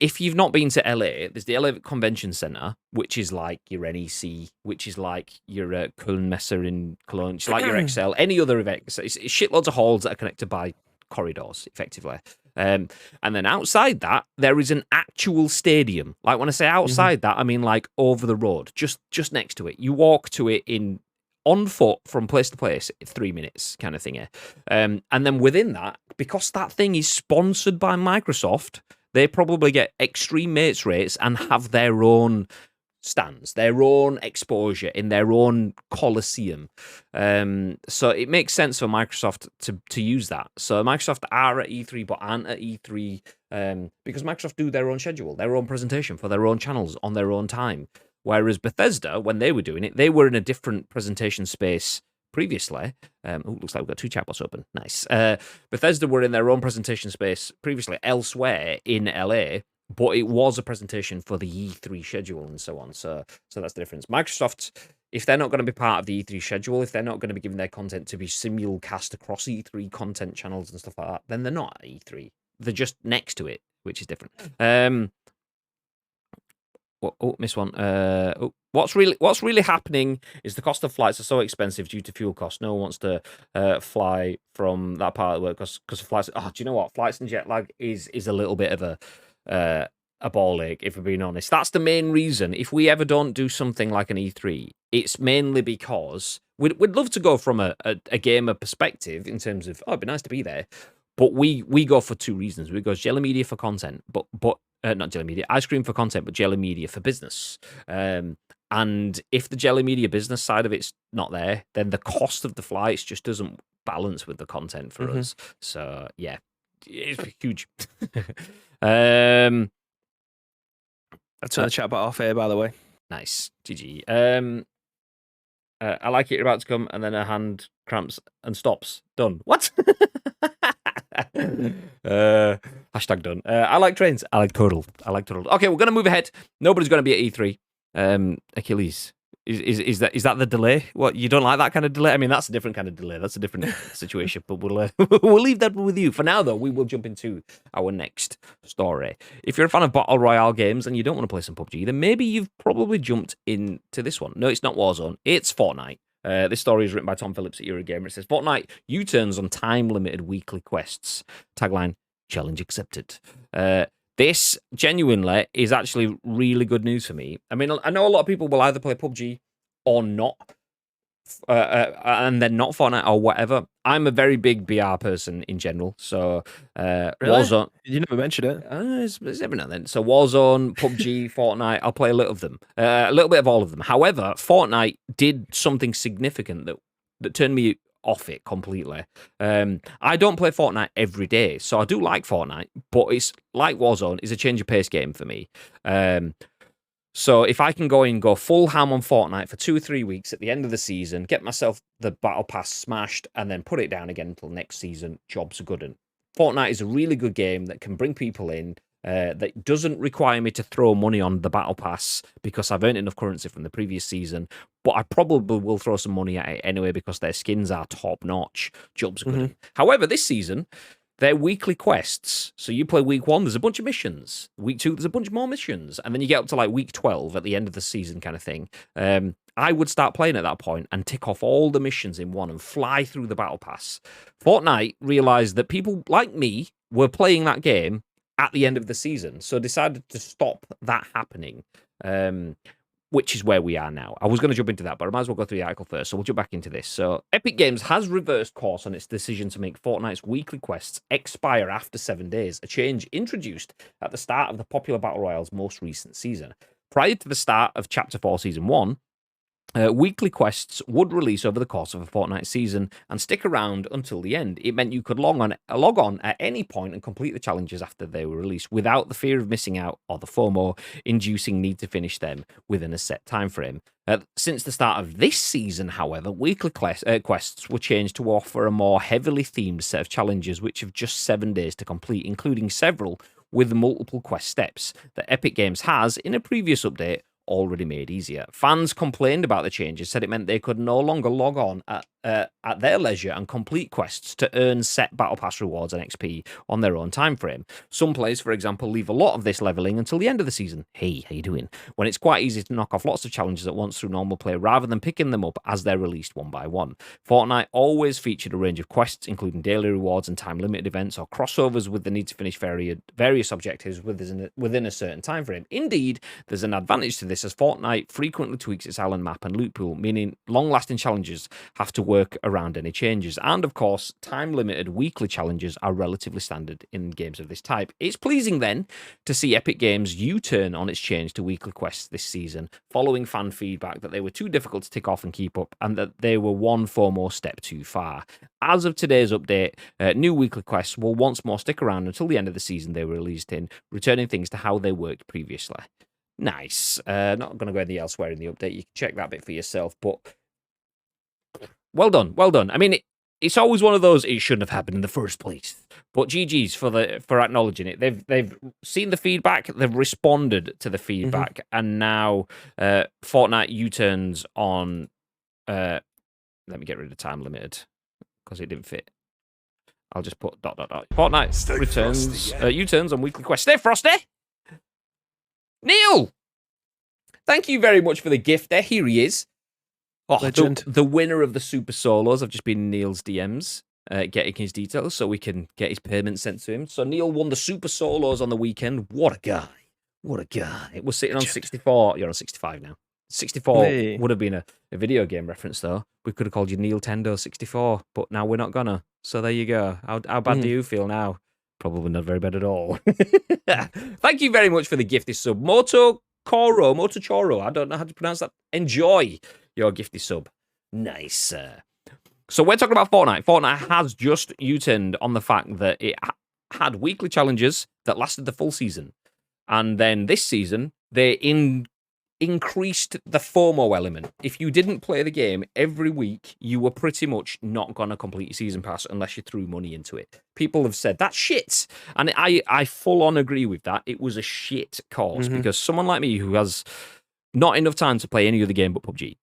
if you've not been to LA, there's the LA Convention Center, which is like your NEC, which is like your Kölnmesse in Cologne, it's like your Excel, any other event. It's shitloads of halls that are connected by corridors, effectively. And then outside that, there is an actual stadium. Like when I say outside that, I mean like over the road, just next to it. You walk to it on foot from place to place, 3 minutes kind of thing. And then within that, because that thing is sponsored by Microsoft, they probably get extreme mates rates and have their own stands, their own exposure in their own coliseum. So it makes sense for Microsoft to use that. So Microsoft are at E3 but aren't at E3 because Microsoft do their own schedule, their own presentation for their own channels on their own time. Whereas Bethesda, when they were doing it, they were in a different presentation space previously. Looks like we've got 2 chatbots open. Nice. Bethesda were in their own presentation space previously elsewhere in LA, but it was a presentation for the E3 schedule and so on. So that's the difference. Microsoft, if they're not going to be part of the E3 schedule, if they're not going to be giving their content to be simulcast across E3 content channels and stuff like that, then they're not at E3. They're just next to it, which is different. Missed one. What's really happening is the cost of flights are so expensive due to fuel costs. No one wants to fly from that part of the world because of flights. Oh, do you know what? Flights and jet lag is a little bit of a ball ache, if we're being honest. That's the main reason. If we ever don't do something like an E3, it's mainly because we'd love to go from a gamer perspective in terms of, it'd be nice to be there. But we go for 2 reasons. We go Jelly Media for content, but not Jelly Media, Ice Cream for content, but Jelly Media for business. And if the Jelly Media business side of it's not there, then the cost of the flights just doesn't balance with the content for us. So yeah, it's huge. I turned the chat bot off here, by the way. Nice, GG. I like it. You're about to come, and then her hand cramps and stops. Done. What? Hashtag done. I like trains. I like turtle. Okay, we're gonna move ahead. Nobody's gonna be at E3. Achilles, is that the delay? What, you don't like that kind of delay? I mean, that's a different kind of delay. That's a different situation. But we'll leave that with you for now. Though we will jump into our next story. If you're a fan of battle royale games and you don't want to play some PUBG, then maybe you've probably jumped into this one. No, it's not Warzone. It's Fortnite. This story is written by Tom Phillips at Eurogamer. It says, Fortnite U-turns on time-limited weekly quests. Tagline, challenge accepted. This genuinely is actually really good news for me. I mean, I know a lot of people will either play PUBG or not, and then not Fortnite or whatever. I'm a very big BR person in general, so Really? Warzone. You never mentioned it. It's every now and then. So Warzone, PUBG, Fortnite, I'll play a little of them, a little bit of all of them. However, Fortnite did something significant that turned me off it completely. I don't play Fortnite every day, so I do like Fortnite, but it's like Warzone, is a change of pace game for me. So if I can go full ham on Fortnite for 2 or 3 weeks at the end of the season, get myself the battle pass smashed, and then put it down again until next season, job's good. And Fortnite is a really good game that can bring people in, that doesn't require me to throw money on the battle pass because I've earned enough currency from the previous season, but I probably will throw some money at it anyway because their skins are top notch, job's good. However, this season, they're weekly quests. So you play week 1, there's a bunch of missions. Week 2, there's a bunch more missions. And then you get up to like week 12 at the end of the season kind of thing. I would start playing at that point and tick off all the missions in one and fly through the battle pass. Fortnite realized that people like me were playing that game at the end of the season, so decided to stop that happening, which is where we are now. I was going to jump into that, but I might as well go through the article first, so we'll jump back into this. So, Epic Games has reversed course on its decision to make Fortnite's weekly quests expire after 7 days, a change introduced at the start of the popular Battle Royale's most recent season. Prior to the start of Chapter 4 Season 1, Weekly quests would release over the course of a Fortnite season and stick around until the end. It meant you could log on at any point and complete the challenges after they were released without the fear of missing out or the FOMO inducing need to finish them within a set time frame. Since the start of this season, however, weekly quests were changed to offer a more heavily themed set of challenges, which have just 7 days to complete, including several with multiple quest steps that Epic Games has, in a previous update, already made easier. Fans complained about the changes, said it meant they could no longer log on at their leisure and complete quests to earn set Battle Pass rewards and XP on their own time frame. Some players, for example, leave a lot of this leveling until the end of the season. Hey, how you doing? When it's quite easy to knock off lots of challenges at once through normal play rather than picking them up as they're released one by one. Fortnite always featured a range of quests, including daily rewards and time-limited events or crossovers with the need to finish various objectives within a certain time frame. Indeed, there's an advantage to this, as Fortnite frequently tweaks its island map and loot pool, meaning long-lasting challenges have to work around any changes. And of course, time-limited weekly challenges are relatively standard in games of this type. It's pleasing then to see Epic Games U-turn on its change to weekly quests this season, following fan feedback that they were too difficult to tick off and keep up, and that they were one FOMO step too far. As of today's update, new weekly quests will once more stick around until the end of the season they were released in, returning things to how they worked previously. Nice. Not going to go any elsewhere in the update. You can check that bit for yourself, but well done, well done. I mean, it's always one of those, it shouldn't have happened in the first place. But GG's for acknowledging it. They've seen the feedback, they've responded to the feedback, and now Fortnite U-turns on. Let me get rid of time limited because it didn't fit. I'll just put ... Fortnite returns U-turns on weekly quest. Stay frosty. Neil, thank you very much for the gift there. Here he is. Oh, the winner of the Super Solos. I've just been in Neil's DMs getting his details so we can get his payment sent to him. So Neil won the Super Solos on the weekend. What a guy. What a guy. It was sitting on 64. You're on 65 now. 64 would have been a video game reference, though. We could have called you Neil Tendo 64, but now we're not gonna. So there you go. How bad do you feel now? Probably not very bad at all. Thank you very much for the gifted sub. Motochoro. I don't know how to pronounce that. Enjoy your gifted sub. Nice. So we're talking about Fortnite. Fortnite has just U-turned on the fact that it had weekly challenges that lasted the full season. And then this season, they increased the FOMO element. If you didn't play the game every week, you were pretty much not going to complete your season pass unless you threw money into it. People have said, that's shit. And I full on agree with that. It was a shit course because someone like me who has not enough time to play any other game but PUBG,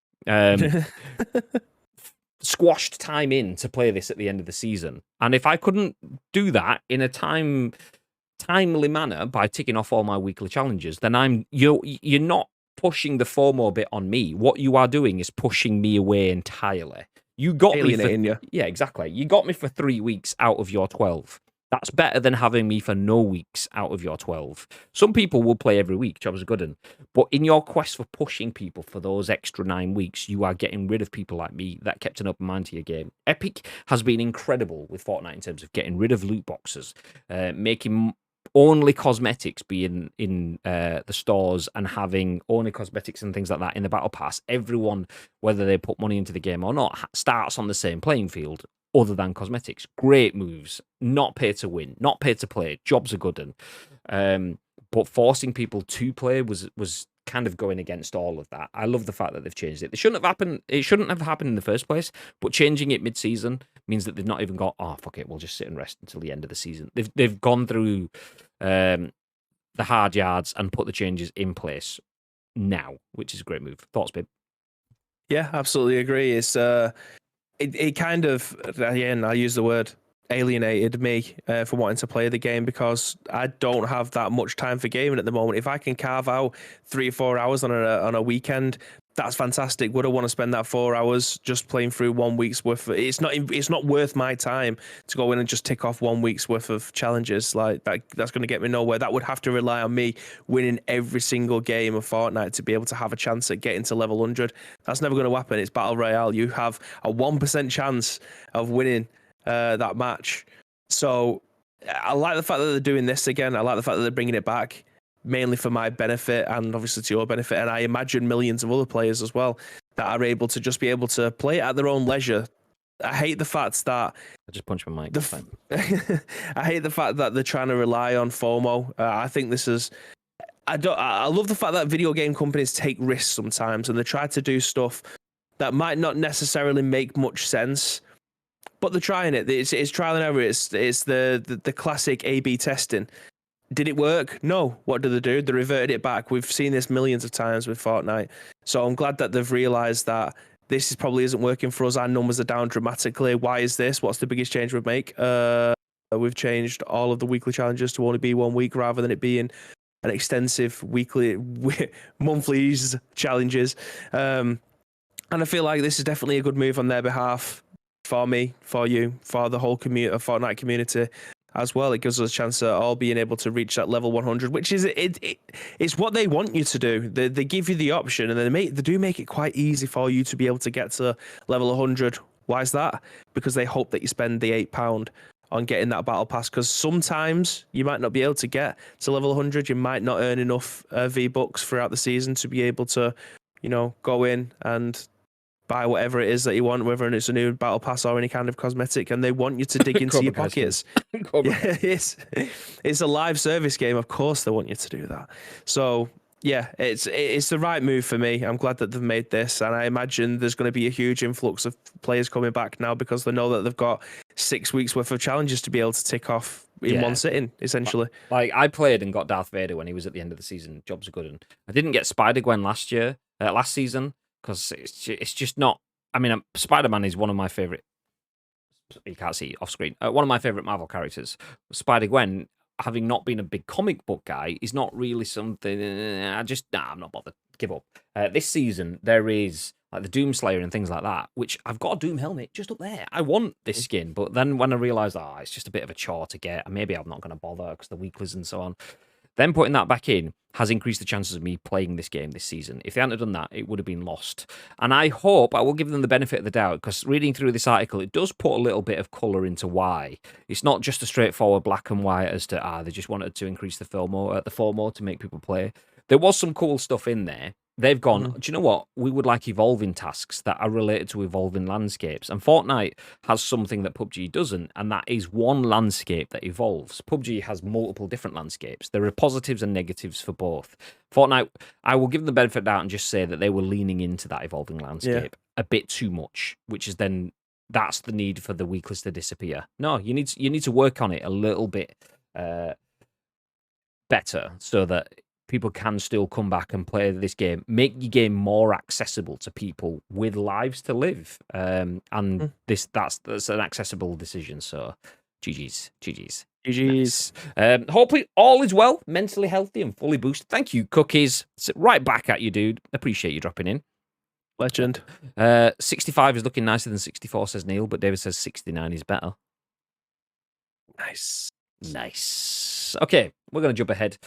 squashed time in to play this at the end of the season. And if I couldn't do that in a timely manner by ticking off all my weekly challenges, then you're not pushing the FOMO bit on me. What you are doing is pushing me away entirely. You got me for, yeah, exactly. You got me for 3 weeks out of your 12. That's better than having me for no weeks out of your 12. Some people will play every week, job's a good one. But in your quest for pushing people for those extra 9 weeks, you are getting rid of people like me that kept an open mind to your game. Epic has been incredible with Fortnite in terms of getting rid of loot boxes, making only cosmetics be in the stores and having only cosmetics and things like that in the battle pass. Everyone, whether they put money into the game or not, starts on the same playing field other than cosmetics. Great moves. Not pay to win, not pay to play. Job's a good one. But forcing people to play was kind of going against all of that. I love the fact that they've changed it. It shouldn't have happened in the first place, but changing it mid-season means that they've not even got, oh, fuck it, we'll just sit and rest until the end of the season. They've gone through the hard yards and put the changes in place now, which is a great move. Thoughts, babe? Yeah, absolutely agree. It's it kind of, again, I use the word, alienated me for wanting to play the game because I don't have that much time for gaming at the moment. If I can carve out 3 or 4 hours on a weekend, that's fantastic. Would I want to spend that 4 hours just playing through 1 week's worth of, it's not worth my time to go in and just tick off 1 week's worth of challenges. Like that's going to get me nowhere. That would have to rely on me winning every single game of Fortnite to be able to have a chance at getting to level 100. That's never going to happen. It's Battle Royale. You have a 1% chance of winning that match. So I like the fact that they're doing this again. I like the fact that they're bringing it back, mainly for my benefit and obviously to your benefit, and I imagine millions of other players as well. that are able to just be able to play it at their own leisure. I hate the fact that I just punched my mic. I hate the fact that they're trying to rely on FOMO. I think this is. I love the fact that video game companies take risks sometimes, and they try to do stuff that might not necessarily make much sense, but they're trying it. It's trial and error. It's the classic A/B testing. Did it work? No. What did they do? They reverted it back. We've seen this millions of times with Fortnite. So I'm glad that they've realised that this probably isn't working for us. Our numbers are down dramatically. Why is this? What's the biggest change we'd make? We've changed all of the weekly challenges to only be 1 week rather than it being an extensive weekly, monthly challenges. And I feel like this is definitely a good move on their behalf, for me, for you, for the whole Fortnite community as well. It gives us a chance at all being able to reach that level 100, which is it's what they want you to do. They give you the option, and they do make it quite easy for you to be able to get to level 100. Why is that? Because they hope that you spend the £8 on getting that battle pass, because sometimes you might not be able to get to level 100. You might not earn enough V-Bucks throughout the season to be able to, go in and buy whatever it is that you want, whether it's a new battle pass or any kind of cosmetic, and they want you to dig into your pockets. Yeah, it's a live service game. Of course they want you to do that. So yeah, it's the right move for me. I'm glad that they've made this, and I imagine there's going to be a huge influx of players coming back now because they know that they've got 6 weeks worth of challenges to be able to tick off in one sitting, essentially. Like, I played and got Darth Vader when he was at the end of the season. Jobs are good. And I didn't get Spider-Gwen last season, because it's just not. I mean, Spider-Man is one of my favorite. You can't see it off screen. One of my favorite Marvel characters. Spider-Gwen, having not been a big comic book guy, is not really something. I'm not bothered. Give up. This season there is like the Doomslayer and things like that, which I've got a Doom helmet just up there. I want this skin, but then when I realised, it's just a bit of a chore to get, and maybe I'm not going to bother because the weeklies and so on. Then putting that back in has increased the chances of me playing this game this season. If they hadn't done that, it would have been lost. And I will give them the benefit of the doubt, because reading through this article, it does put a little bit of colour into why. It's not just a straightforward black and white as to, they just wanted to increase the FOMO to make people play. There was some cool stuff in there. They've gone, do you know what? We would like evolving tasks that are related to evolving landscapes. And Fortnite has something that PUBG doesn't, and that is one landscape that evolves. PUBG has multiple different landscapes. There are positives and negatives for both. Fortnite, I will give them the benefit of the doubt and just say that they were leaning into that evolving landscape a bit too much, which is then, that's the need for the weeklies to disappear. No, you need to work on it a little bit better so that people can still come back and play this game. Make your game more accessible to people with lives to live. And that's an accessible decision. So, GG's. Nice. Hopefully all is well, mentally healthy and fully boosted. Thank you, Cookies. Right back at you, dude. Appreciate you dropping in. Legend. 65 is looking nicer than 64, says Neil, but David says 69 is better. Nice. Okay, we're going to jump ahead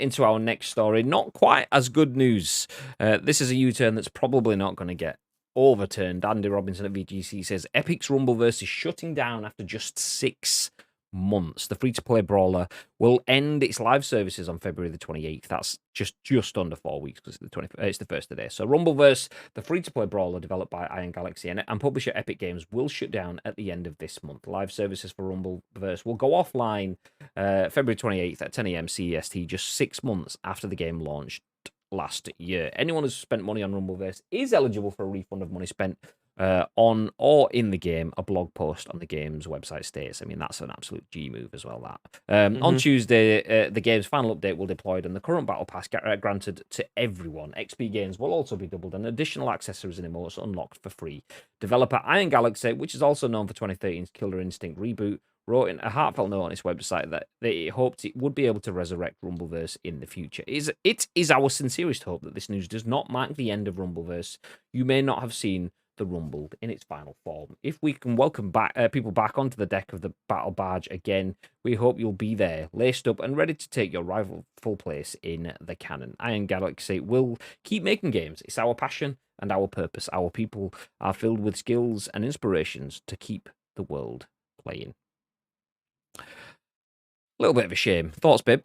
into our next story. Not quite as good news. This is a U-turn that's probably not going to get overturned. Andy Robinson at VGC says Epic's Rumbleverse is shutting down after just 6 months. The free-to-play brawler will end its live services on February the 28th. That's just under 4 weeks, because it's the first today. So Rumbleverse, the free-to-play brawler developed by Iron Galaxy and publisher Epic Games, will shut down at the end of this month. Live services for Rumbleverse will go offline February 28th at 10 a.m. CEST, just 6 months after the game launched last year. Anyone who's spent money on Rumbleverse is eligible for a refund of money spent on or in the game, a blog post on the game's website states. I mean, that's an absolute G move as well, that. On Tuesday, the game's final update will deploy, and the current Battle Pass granted to everyone. XP gains will also be doubled, and additional accessories and emotes unlocked for free. Developer Iron Galaxy, which is also known for 2013's Killer Instinct reboot, wrote in a heartfelt note on its website that they hoped it would be able to resurrect Rumbleverse in the future. It is our sincerest hope that this news does not mark the end of Rumbleverse. You may not have seen the Rumble in its final form. If we can welcome back people back onto the deck of the battle barge again, we hope you'll be there, laced up and ready to take your rightful place in the canon. Iron Galaxy will keep making games. It's our passion and our purpose. Our people are filled with skills and inspirations to keep the world playing. A little bit of a shame. Thoughts, babe?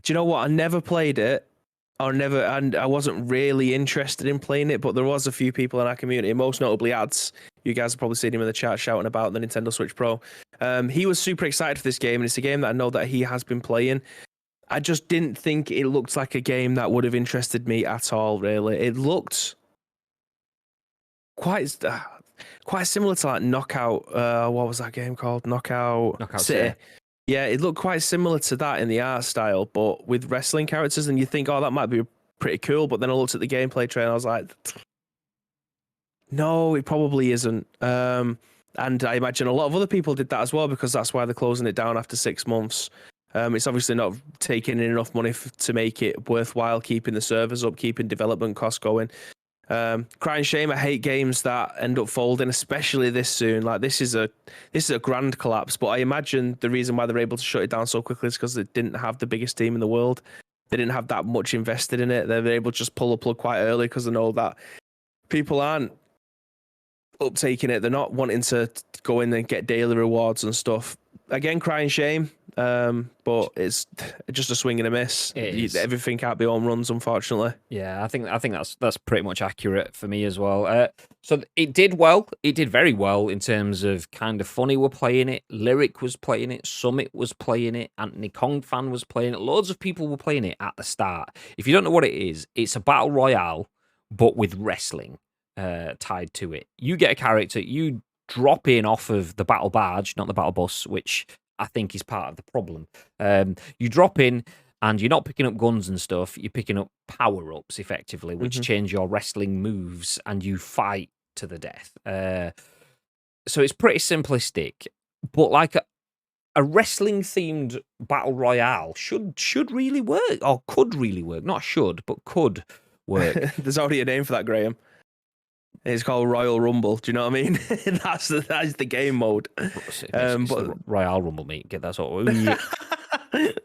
Do you know what? I never played it, and I wasn't really interested in playing it, but there was a few people in our community, most notably Ads. You guys have probably seen him in the chat shouting about the Nintendo Switch Pro. He was super excited for this game, and it's a game that I know that he has been playing. I just didn't think it looked like a game that would have interested me at all, really. It looked quite similar to like Knockout. What was that game called? Knockout City. Yeah, it looked quite similar to that in the art style, but with wrestling characters. And you think, oh, that might be pretty cool. But then I looked at the gameplay trailer and I was like, no, it probably isn't. And I imagine a lot of other people did that as well, because that's why they're closing it down after 6 months. It's obviously not taking in enough money to make it worthwhile, keeping the servers up, keeping development costs going. Crying shame. I hate games that end up folding, especially this soon. Like this is a grand collapse. But I imagine the reason why they're able to shut it down so quickly is because they didn't have the biggest team in the world. They didn't have that much invested in it. They're able to just pull the plug quite early because they know that people aren't uptaking it. They're not wanting to go in and get daily rewards and stuff. Again, crying shame. But it's just a swing and a miss. Everything can't be home runs, unfortunately. Yeah, I think that's pretty much accurate for me as well. So it did well. It did very well in terms of kind of funny were playing it, Lyric was playing it, Summit was playing it, Anthony Kong fan was playing it. Loads of people were playing it at the start. If you don't know what it is, it's a battle royale, but with wrestling tied to it. You get a character, you drop in off of the battle barge, not the battle bus, which I think is part of the problem. You drop in and you're not picking up guns and stuff. You're picking up power-ups, effectively, which change your wrestling moves, and you fight to the death. So it's pretty simplistic, but like a wrestling-themed battle royale should really work, or could really work. Not should, but could work. There's already a name for that, Graham. It's called Royal Rumble. Do you know what I mean? That's the game mode. It's but Royal Rumble, mate. Get that sort of.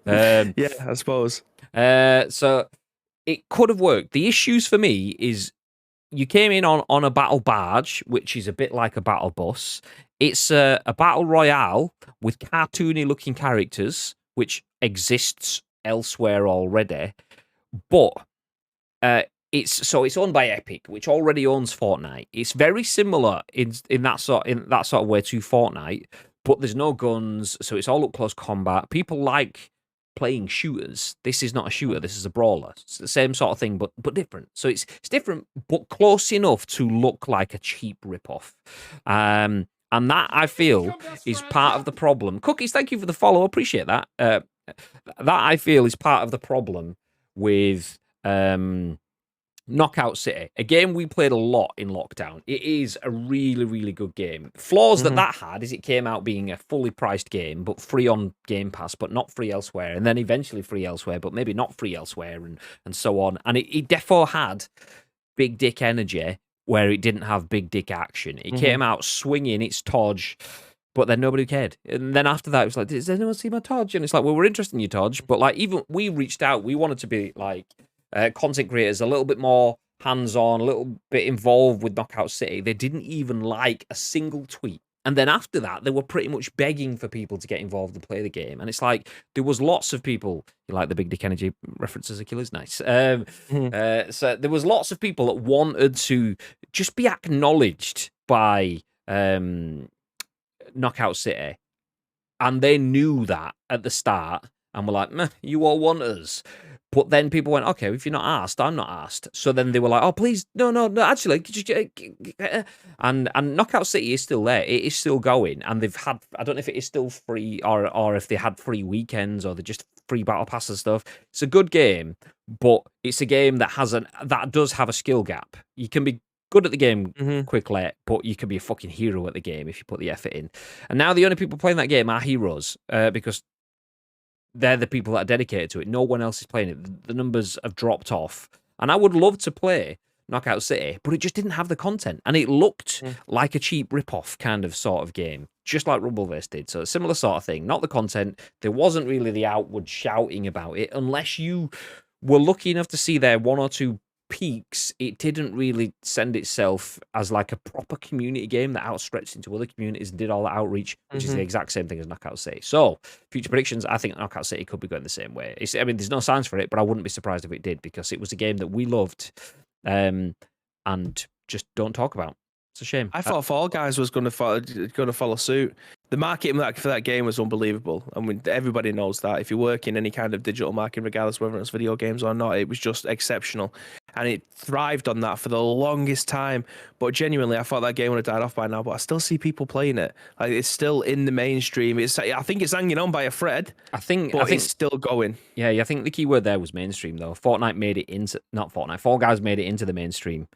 Yeah, I suppose. So it could have worked. The issues for me is you came in on a battle barge, which is a bit like a battle bus. It's a battle royale with cartoony looking characters, which exists elsewhere already, but it's owned by Epic, which already owns Fortnite. It's very similar in that sort of way to Fortnite, but there's no guns, so it's all up close combat. People like playing shooters. This is not a shooter. This is a brawler. It's the same sort of thing, but different. So it's different, but close enough to look like a cheap ripoff. And that I feel is part of the problem. Cookies, thank you for the follow. Appreciate that. That I feel is part of the problem with Knockout City, a game we played a lot in lockdown. It is a really, really good game. Flaws that had is it came out being a fully priced game, but free on Game Pass, but not free elsewhere, and then eventually free elsewhere, but maybe not free elsewhere, and so on. And it defo had big dick energy where it didn't have big dick action. It came out swinging its Todge, but then nobody cared. And then after that, it was like, does anyone see my Todge? And it's like, well, we're interested in your Todge, but like, even we reached out, we wanted to be like, content creators a little bit more hands-on, a little bit involved with Knockout City. They didn't even like a single tweet. And then after that, they were pretty much begging for people to get involved and play the game. And it's like, there was lots of people, you like the Big Dick Energy references, Achilles, nice. So there was lots of people that wanted to just be acknowledged by Knockout City. And they knew that at the start and were like, meh, you all want us. But then people went, okay, if you're not asked, I'm not asked. So then they were like, oh, please, no, actually. And Knockout City is still there. It is still going. And they've had, I don't know if it is still free or if they had free weekends or they just free battle pass and stuff. It's a good game, but it's a game that does have a skill gap. You can be good at the game quickly, but you can be a fucking hero at the game if you put the effort in. And now the only people playing that game are heroes because they're the people that are dedicated to it. No one else is playing it. The numbers have dropped off. And I would love to play Knockout City, but it just didn't have the content. And it looked like a cheap rip-off kind of sort of game, just like Rumbleverse did. So a similar sort of thing. Not the content. There wasn't really the outward shouting about it, unless you were lucky enough to see there one or two peaks, it didn't really send itself as like a proper community game that outstretched into other communities and did all that outreach, which is the exact same thing as Knockout City. So, future predictions, I think Knockout City could be going the same way. I mean, there's no signs for it, but I wouldn't be surprised if it did, because it was a game that we loved and just don't talk about. It's a shame. I thought Fall Guys was going to follow suit. The marketing for that game was unbelievable. I mean, everybody knows that. If you work in any kind of digital marketing, regardless whether it's video games or not, it was just exceptional. And it thrived on that for the longest time. But genuinely, I thought that game would have died off by now. But I still see people playing it. Like, it's still in the mainstream. I think it's hanging on by a thread. I think it's still going. Yeah, I think the key word there was mainstream, though. Fortnite made it into... Not Fortnite. Fall Guys made it into the mainstream.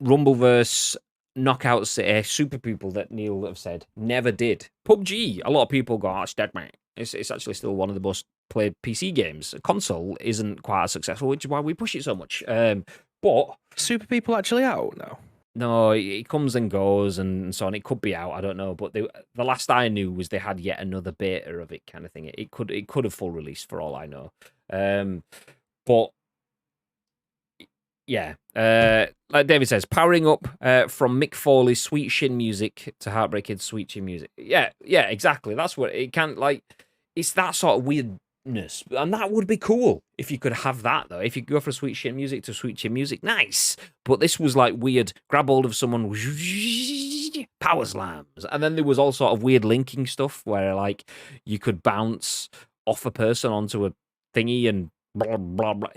Rumbleverse, Knockout City, Super People that Neil have said never did. PUBG, a lot of people go, oh, it's dead, mate. It's actually still one of the most played PC games. Console isn't quite as successful, which is why we push it so much. But Super People actually out now? No, it comes and goes and so on. It could be out, I don't know. But the last I knew was they had yet another beta of it, kind of thing. It could have full release for all I know. But yeah, like David says, powering up from Mick Foley's Sweet Shin music to Heartbreak Kid's Sweet Chin music. Yeah, exactly. That's what it can, like, it's that sort of weirdness. And that would be cool if you could have that, though. If you go from Sweet Shin music to Sweet Chin music, nice. But this was like weird, grab hold of someone, power slams. And then there was all sort of weird linking stuff where, like, you could bounce off a person onto a thingy and blah, blah, blah.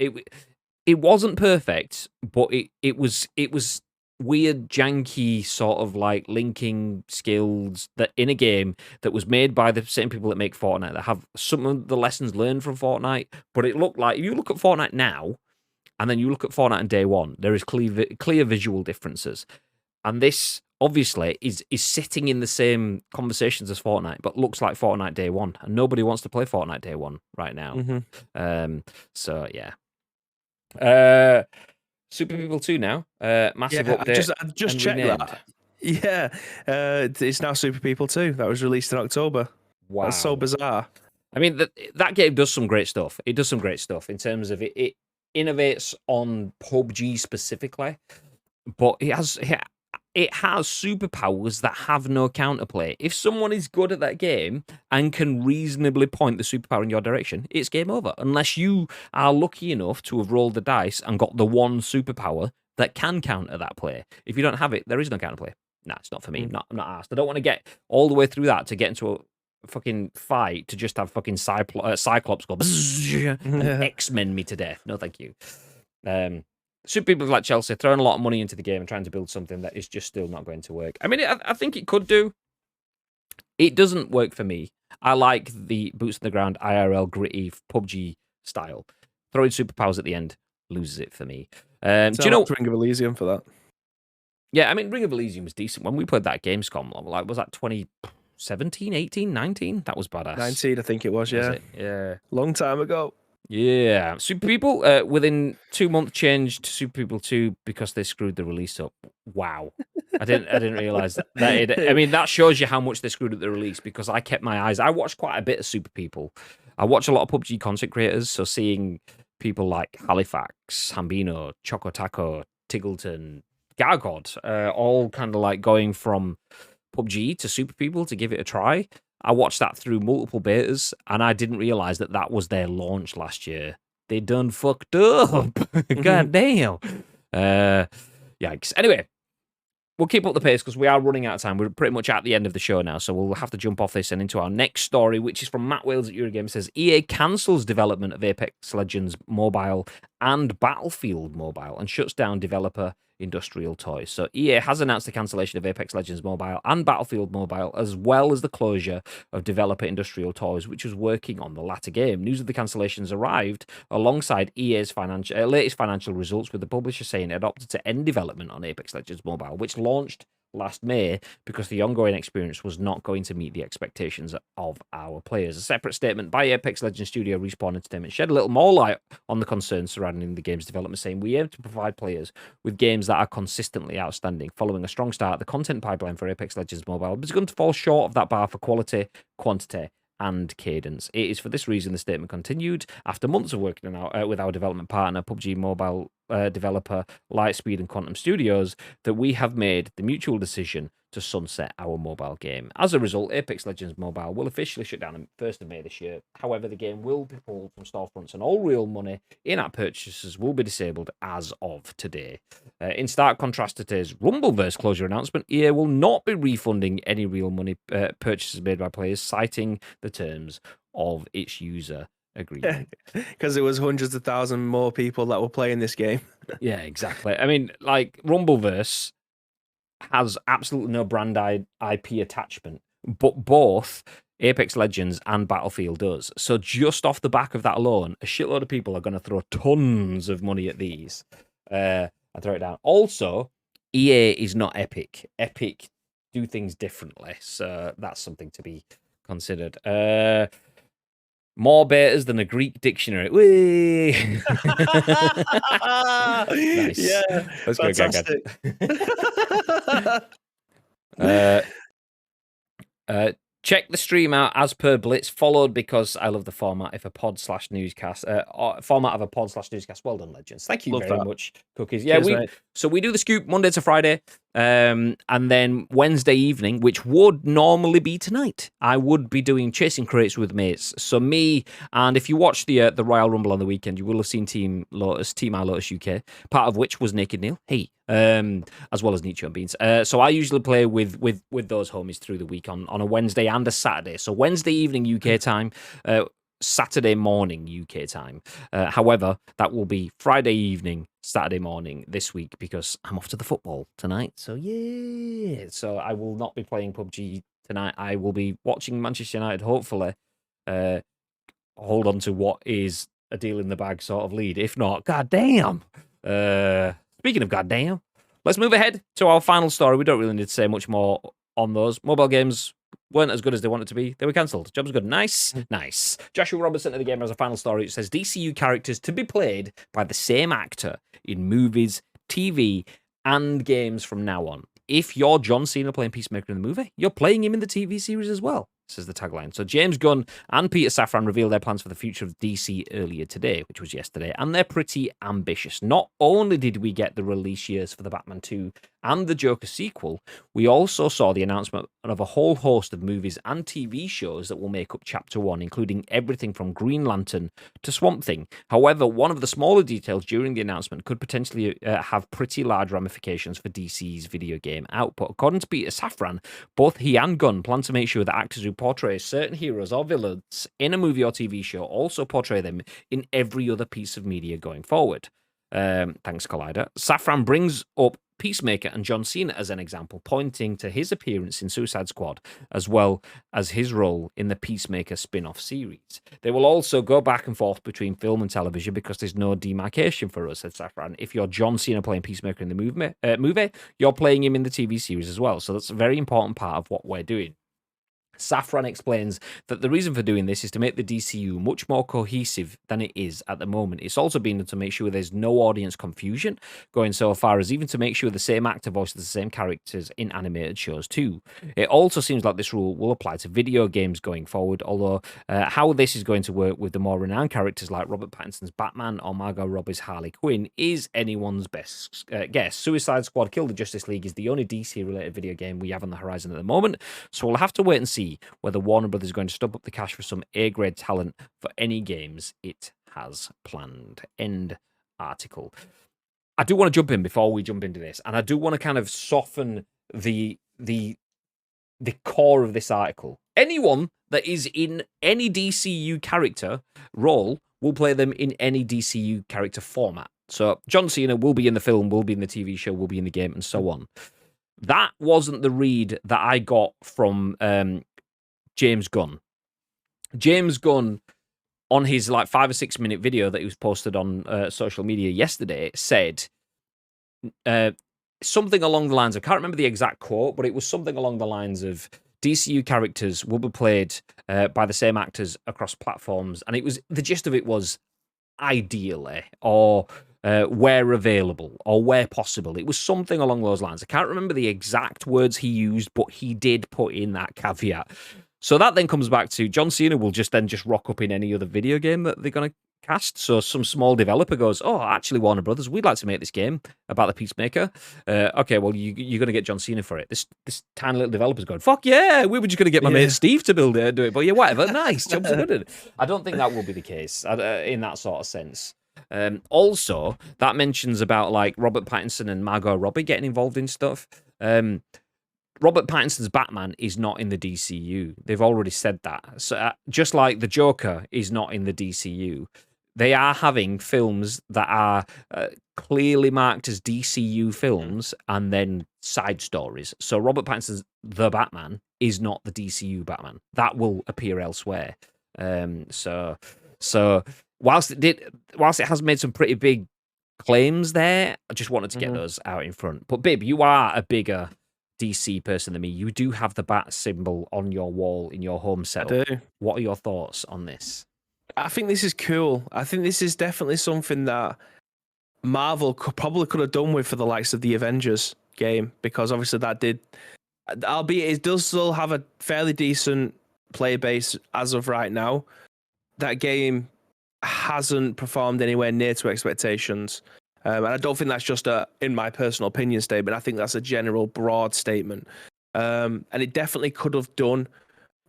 It wasn't perfect, but it was weird, janky sort of like linking skills that in a game that was made by the same people that make Fortnite, that have some of the lessons learned from Fortnite. But it looked like, if you look at Fortnite now, and then you look at Fortnite on day one, there is clear visual differences. And this obviously is sitting in the same conversations as Fortnite, but looks like Fortnite day one, and nobody wants to play Fortnite day one right now. So yeah. Super People 2 now. Massive update. I just checked that. Yeah, it's now Super People 2. That was released in October. Wow, that's so bizarre. I mean, that game does some great stuff. It does some great stuff in terms of it innovates on PUBG specifically, but it has superpowers that have no counterplay. If someone is good at that game and can reasonably point the superpower in your direction, it's game over. Unless you are lucky enough to have rolled the dice and got the one superpower that can counter that play. If you don't have it, there is no counterplay. Nah, it's not for me. I'm not asked. I don't want to get all the way through that to get into a fucking fight to just have fucking Cyclops go and X-Men me to death. No, thank you. Super People like Chelsea throwing a lot of money into the game and trying to build something that is just still not going to work. I mean, I think it could do. It doesn't work for me. I like the boots on the ground, IRL, gritty PUBG style. Throwing superpowers at the end loses it for me. Do you know Ring of Elysium for that? Yeah, I mean, Ring of Elysium was decent. When we played that Gamescom, like, was that 2017, 18, 19? That was badass. 19, I think it was, yeah. Yeah. Long time ago. Yeah, Super People within 2 months changed to Super People 2 because they screwed the release up. Wow, I didn't realize that. I mean, that shows you how much they screwed up the release, because I kept my eyes. I watched quite a bit of Super People. I watch a lot of PUBG content creators, so seeing people like Halifax, Hambino, Choco Taco, Tiggleton, Gargod, all kind of like going from PUBG to Super People to give it a try. I watched that through multiple betas, and I didn't realize that that was their launch last year. They done fucked up. God damn. Yikes. Anyway, we'll keep up the pace because we are running out of time. We're pretty much at the end of the show now, so we'll have to jump off this and into our next story, which is from Matt Wales at Eurogame. It says, EA cancels development of Apex Legends Mobile and Battlefield Mobile and shuts down developer Industrial Toys. So EA has announced the cancellation of Apex Legends Mobile and Battlefield Mobile, as well as the closure of developer Industrial Toys, which was working on the latter game. News of the cancellations arrived alongside EA's latest financial results, with the publisher saying it opted to end development on Apex Legends Mobile, which launched last May because the ongoing experience was not going to meet the expectations of our players. A separate statement by Apex Legends studio Respawn Entertainment shed a little more light on the concerns surrounding the game's development, saying, "We aim to provide players with games that are consistently outstanding. Following a strong start, the content pipeline for Apex Legends Mobile has begun to fall short of that bar for quality, quantity, and cadence. It is for this reason, the statement continued, after months of working with our development partner, PUBG Mobile developer Lightspeed and Quantum Studios, that we have made the mutual decision to sunset our mobile game. As a result, Apex Legends Mobile will officially shut down on 1st of May this year. However, the game will be pulled from storefronts and all real money in-app purchases will be disabled as of today. In stark contrast to today's Rumbleverse closure announcement, EA will not be refunding any real money purchases made by players, citing the terms of its user agreement. Because there was hundreds of thousands more people that were playing this game. Yeah, exactly. I mean, like, Rumbleverse has absolutely no brand IP attachment, but both Apex Legends and Battlefield does. So just off the back of that alone, a shitload of people are going to throw tons of money at these. I throw it down. Also, EA is not Epic. Epic do things differently, so that's something to be considered. More betas than a Greek dictionary. Whee! Nice. Yeah, let's fantastic. Check the stream out as per Blitz, followed because I love the format of a pod/newscast. Format of a pod/newscast. Well done, Legends. Thank you very much, Cookies. Yeah, Cheers, we do the scoop Monday to Friday, and then Wednesday evening, which would normally be tonight, I would be doing chasing crates with mates. So me, and if you watch the Royal Rumble on the weekend, you will have seen Team Lotus UK, part of which was Naked Neil. Hey. As well as Nietzsche and Beans. So I usually play with those homies through the week on a Wednesday and a Saturday. So Wednesday evening UK time, Saturday morning UK time. However, that will be Friday evening, Saturday morning this week because I'm off to the football tonight. So yeah, so I will not be playing PUBG tonight. I will be watching Manchester United. Hopefully, hold on to what is a deal in the bag sort of lead. If not, goddamn. Speaking of goddamn, let's move ahead to our final story. We don't really need to say much more on those. Mobile games weren't as good as they wanted to be. They were cancelled. Job's good. Nice. Joshua Robertson to the Gamer has a final story. It says DCU characters to be played by the same actor in movies, TV, and games from now on. If you're John Cena playing Peacemaker in the movie, you're playing him in the TV series as well, says the tagline. So James Gunn and Peter Safran revealed their plans for the future of DC earlier today, which was yesterday, and they're pretty ambitious. Not only did we get the release years for the Batman 2 and the Joker sequel, we also saw the announcement of a whole host of movies and TV shows that will make up Chapter 1, including everything from Green Lantern to Swamp Thing. However, one of the smaller details during the announcement could potentially have pretty large ramifications for DC's video game output. According to Peter Safran, both he and Gunn plan to make sure that actors who portray certain heroes or villains in a movie or TV show also portray them in every other piece of media going forward. Thanks, Collider. Safran brings up Peacemaker and John Cena as an example, pointing to his appearance in Suicide Squad, as well as his role in the Peacemaker spin-off series. They will also go back and forth between film and television because there's no demarcation for us, said Safran. If you're John Cena playing Peacemaker in the movie, you're playing him in the TV series as well. So that's a very important part of what we're doing. Safran explains that the reason for doing this is to make the DCU much more cohesive than it is at the moment. It's also been done to make sure there's no audience confusion, going so far as even to make sure the same actor voices the same characters in animated shows too. It also seems like this rule will apply to video games going forward, although how this is going to work with the more renowned characters like Robert Pattinson's Batman or Margot Robbie's Harley Quinn is anyone's best guess. Suicide Squad Kill the Justice League is the only DC-related video game we have on the horizon at the moment, so we'll have to wait and see whether Warner Brothers is going to stump up the cash for some A-grade talent for any games it has planned. End article. I do want to jump in before we jump into this, and I do want to kind of soften the core of this article. Anyone that is in any DCU character role will play them in any DCU character format. So John Cena will be in the film, will be in the TV show, will be in the game, and so on. That wasn't the read that I got from James Gunn. James Gunn, on his 5 or 6 minute video that he was posted on social media yesterday, said something along the lines of, I can't remember the exact quote, but it was something along the lines of DCU characters will be played by the same actors across platforms. And it was, the gist of it was ideally, or where available, or where possible. It was something along those lines. I can't remember the exact words he used, but he did put in that caveat. So that then comes back to John Cena will just rock up in any other video game that they're going to cast. So some small developer goes, oh, actually, Warner Brothers, we'd like to make this game about the Peacemaker. Okay, well, you're going to get John Cena for it. This tiny little developer's going, fuck yeah, we were just going to get my mate Steve to build it and do it. But yeah, whatever, nice, jobs are good at it. I don't think that will be the case in that sort of sense. Also, that mentions about like Robert Pattinson and Margot Robbie getting involved in stuff. Robert Pattinson's Batman is not in the DCU. They've already said that. So just like the Joker is not in the DCU, they are having films that are clearly marked as DCU films and then side stories. So Robert Pattinson's The Batman is not the DCU Batman. That will appear elsewhere. So whilst it has made some pretty big claims there, I just wanted to get those out in front. But Bib, you are a bigger DC person than me. You do have the bat symbol on your wall in your home setup. I do. What are your thoughts on this? I think this is cool. I think this is definitely something that Marvel probably could have done with for the likes of the Avengers game, because obviously that did, albeit it does still have a fairly decent player base as of right now. That game hasn't performed anywhere near to expectations. And I don't think that's just in my personal opinion statement. I think that's a general broad statement. And it definitely could have done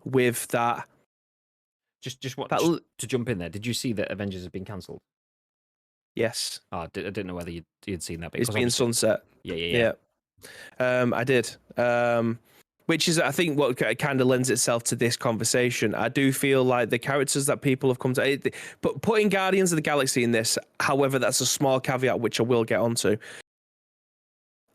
with that. Just to jump in there, did you see that Avengers has been cancelled? Yes. Oh, I didn't know whether you'd seen that. It's been sunset. Yeah. I did. Which is, I think, what kind of lends itself to this conversation. I do feel like the characters that people have come to... But putting Guardians of the Galaxy in this, however, that's a small caveat, which I will get onto.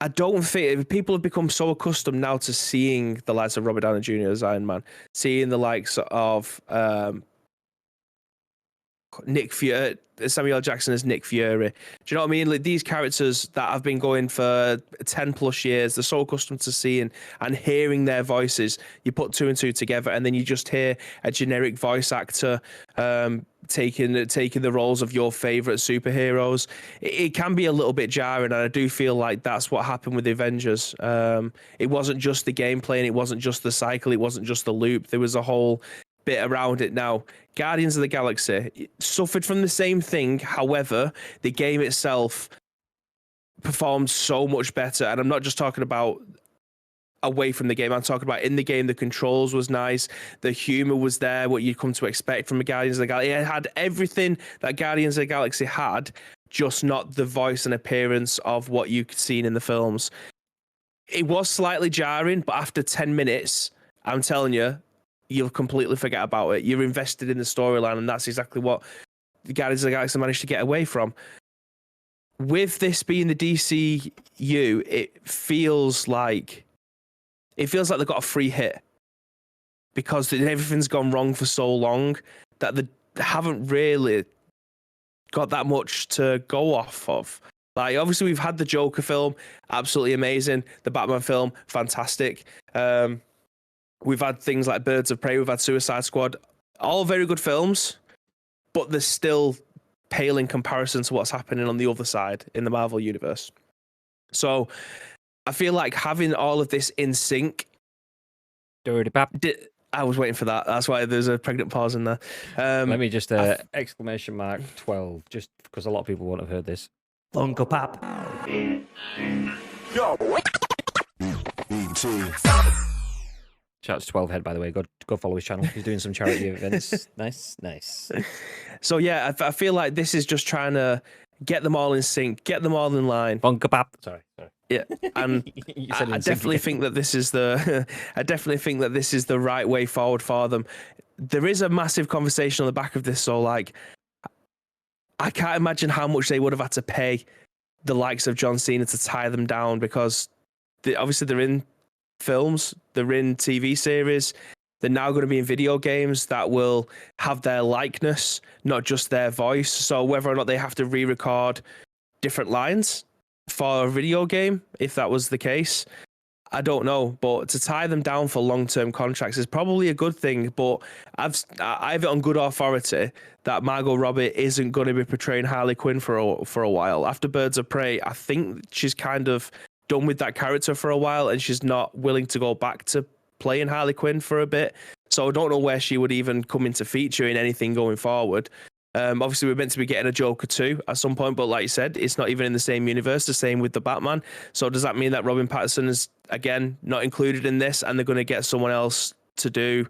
I don't think... People have become so accustomed now to seeing the likes of Robert Downey Jr. as Iron Man, seeing the likes of Nick Fury, Samuel L. Jackson as Nick Fury. Do you know what I mean? Like, these characters that have been going for 10 plus years, they're so accustomed to seeing and hearing their voices. You put two and two together, and then you just hear a generic voice actor taking the roles of your favorite superheroes. It can be a little bit jarring, and I do feel like that's what happened with the Avengers. It wasn't just the gameplay, and it wasn't just the cycle, it wasn't just the loop. There was a whole bit around it. Now, Guardians of the Galaxy suffered from the same thing. However, the game itself performed so much better. And I'm not just talking about away from the game. I'm talking about in the game, the controls was nice. The humor was there, what you'd come to expect from a Guardians of the Galaxy. It had everything that Guardians of the Galaxy had, just not the voice and appearance of what you've seen in the films. It was slightly jarring, but after 10 minutes, I'm telling you, you'll completely forget about it. You're invested in the storyline, and that's exactly what the Guardians of the Galaxy managed to get away from. With this being the DCU, it feels like they've got a free hit, because everything's gone wrong for so long that they haven't really got that much to go off of. Like, obviously, we've had the Joker film, absolutely amazing. The Batman film, fantastic. We've had things like Birds of Prey, we've had Suicide Squad, all very good films, but they're still pale in comparison to what's happening on the other side in the Marvel Universe. So I feel like having all of this in sync... I was waiting for that. That's why there's a pregnant pause in there. Let me just exclamation mark 12, just because a lot of people won't have heard this. Funko Pop. Shout out to 12 Head, by the way. Go follow his channel. He's doing some charity events. Nice. So yeah, I feel like this is just trying to get them all in sync, get them all in line. Funko Pop. Sorry. Yeah, and I definitely think that this is the right way forward for them. There is a massive conversation on the back of this, so like, I can't imagine how much they would have had to pay the likes of John Cena to tie them down, because obviously they're in films, they're in TV series, they're now going to be in video games that will have their likeness, not just their voice. So whether or not they have to re-record different lines for a video game, if that was the case, I don't know. But to tie them down for long-term contracts is probably a good thing. But I have it on good authority that Margot Robbie isn't going to be portraying Harley Quinn for a while. After Birds of Prey, I think she's kind of done with that character for a while, and she's not willing to go back to playing Harley Quinn for a bit. So I don't know where she would even come into feature in anything going forward. Obviously, we're meant to be getting a Joker 2 at some point, but like you said, it's not even in the same universe. The same with the Batman. So does that mean that Robin Pattinson is again not included in this, and they're going to get someone else to do?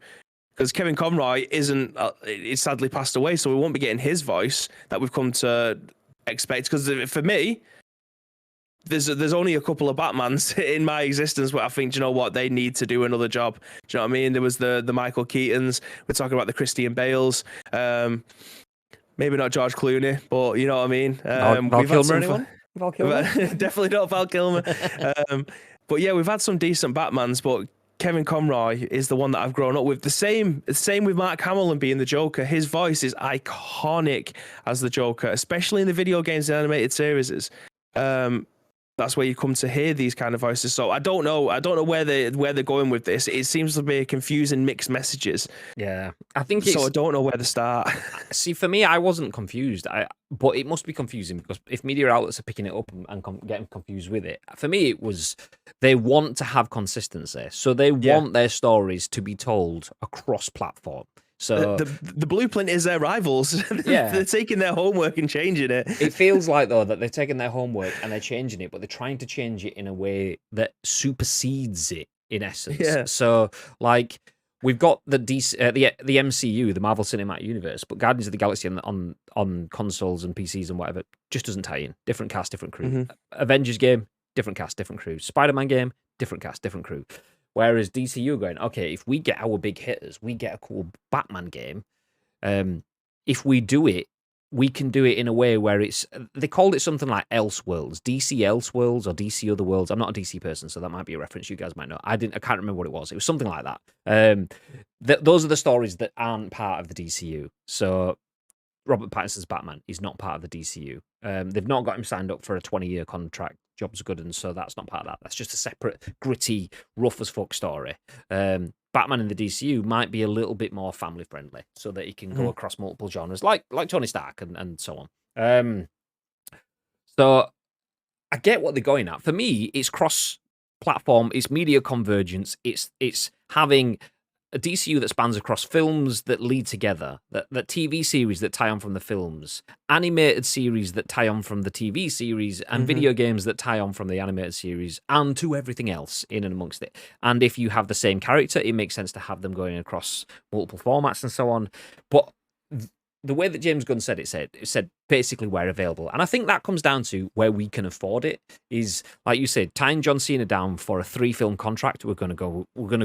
Because Kevin Conroy isn't, it's sadly passed away, so we won't be getting his voice that we've come to expect. Because for me, there's only a couple of Batmans in my existence where I think, do you know what, they need to do another job. Do you know what I mean? There was the Michael Keatons. We're talking about the Christian Bales. Maybe not George Clooney, but you know what I mean. Val Kilmer, anyone? Val Kilmer? Definitely not Val Kilmer. But yeah, we've had some decent Batmans, but Kevin Conroy is the one that I've grown up with. The same with Mark Hamill and being the Joker. His voice is iconic as the Joker, especially in the video games and animated series. That's where you come to hear these kind of voices. So I don't know where they're going with this. It seems to be confusing mixed messages. Yeah, I think so. I don't know where to start. See, for me, I wasn't confused. But it must be confusing because if media outlets are picking it up and getting confused with it, for me, it was they want to have consistency. So they want their stories to be told across platform. So the blueprint is their rivals. Yeah, they're taking their homework and changing it. It feels like though that they're taking their homework and they're changing it, but they're trying to change it in a way that supersedes it in essence. Yeah. So like we've got the MCU, the Marvel Cinematic Universe, but Guardians of the Galaxy on consoles and PCs and whatever just doesn't tie in. Different cast, different crew. Mm-hmm. Avengers game, different cast, different crew. Spider-Man game, different cast, different crew. Whereas DCU going, okay, if we get our big hitters, we get a cool Batman game. If we do it, we can do it in a way where they called it something like Elseworlds, DC Elseworlds or DC Otherworlds. I'm not a DC person, so that might be a reference you guys might know. I can't remember what it was. It was something like that. Those are the stories that aren't part of the DCU. So Robert Pattinson's Batman is not part of the DCU. They've not got him signed up for a 20-year contract. Job's good, and so that's not part of that. That's just a separate, gritty, rough as fuck story. Batman in the DCU might be a little bit more family friendly, so that he can go across multiple genres, like Tony Stark and so on. So I get what they're going at. For me, it's cross-platform, it's media convergence, it's having a DCU that spans across films that lead together, that TV series that tie on from the films, animated series that tie on from the TV series, and video games that tie on from the animated series, and to everything else in and amongst it. And if you have the same character, it makes sense to have them going across multiple formats and so on. But the way that James Gunn said it said basically where available. And I think that comes down to where we can afford it is, like you said, tying John Cena down for a 3-film contract. We're going to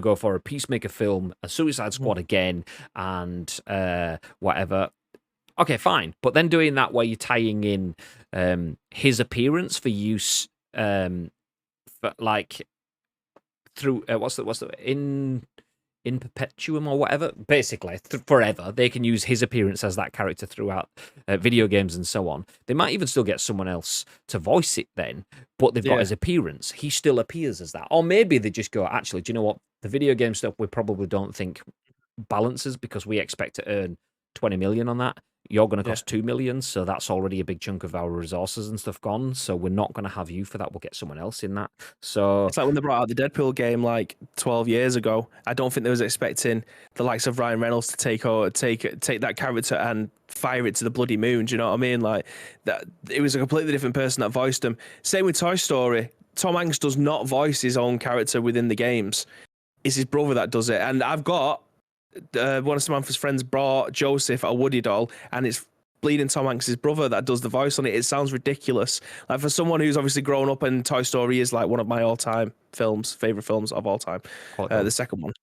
go for a Peacemaker film, a Suicide Squad again, and whatever. Okay, fine. But then doing that where you're tying in his appearance for use for like through what's the in perpetuum or whatever, basically forever. They can use his appearance as that character throughout video games and so on. They might even still get someone else to voice it then, but they've got his appearance. He still appears as that. Or maybe they just go, actually, do you know what? The video game stuff we probably don't think balances because we expect to earn 20 million on that. You're going to cost 2 million, so that's already a big chunk of our resources and stuff gone. So we're not going to have you for that. We'll get someone else in that. So it's like when they brought out the Deadpool game like 12 years ago. I don't think they was expecting the likes of Ryan Reynolds to take that character and fire it to the bloody moon. Do you know what I mean? Like that, it was a completely different person that voiced him. Same with Toy Story. Tom Hanks does not voice his own character within the games. It's his brother that does it, and I've got. One of Samantha's friends brought Joseph a Woody doll, and it's bleeding Tom Hanks' brother that does the voice on it. It sounds ridiculous. Like for someone who's obviously grown up, and Toy Story is like one of my all-time favorite films of all time. The second one,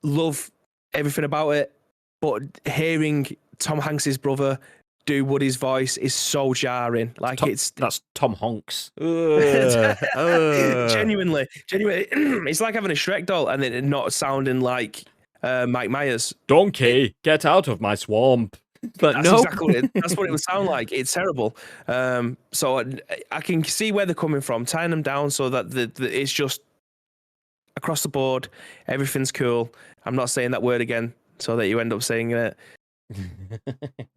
love everything about it, but hearing Tom Hanks' brother do Woody's voice is so jarring. Like that's Tom Hanks. Genuinely, it's like having a Shrek doll and it not sounding like Mike Myers. Donkey, get out of my swamp. But that's exactly that's what it would sound like. It's terrible. So I can see where they're coming from, tying them down so that it's just across the board, everything's cool. I'm not saying that word again, so that you end up saying it.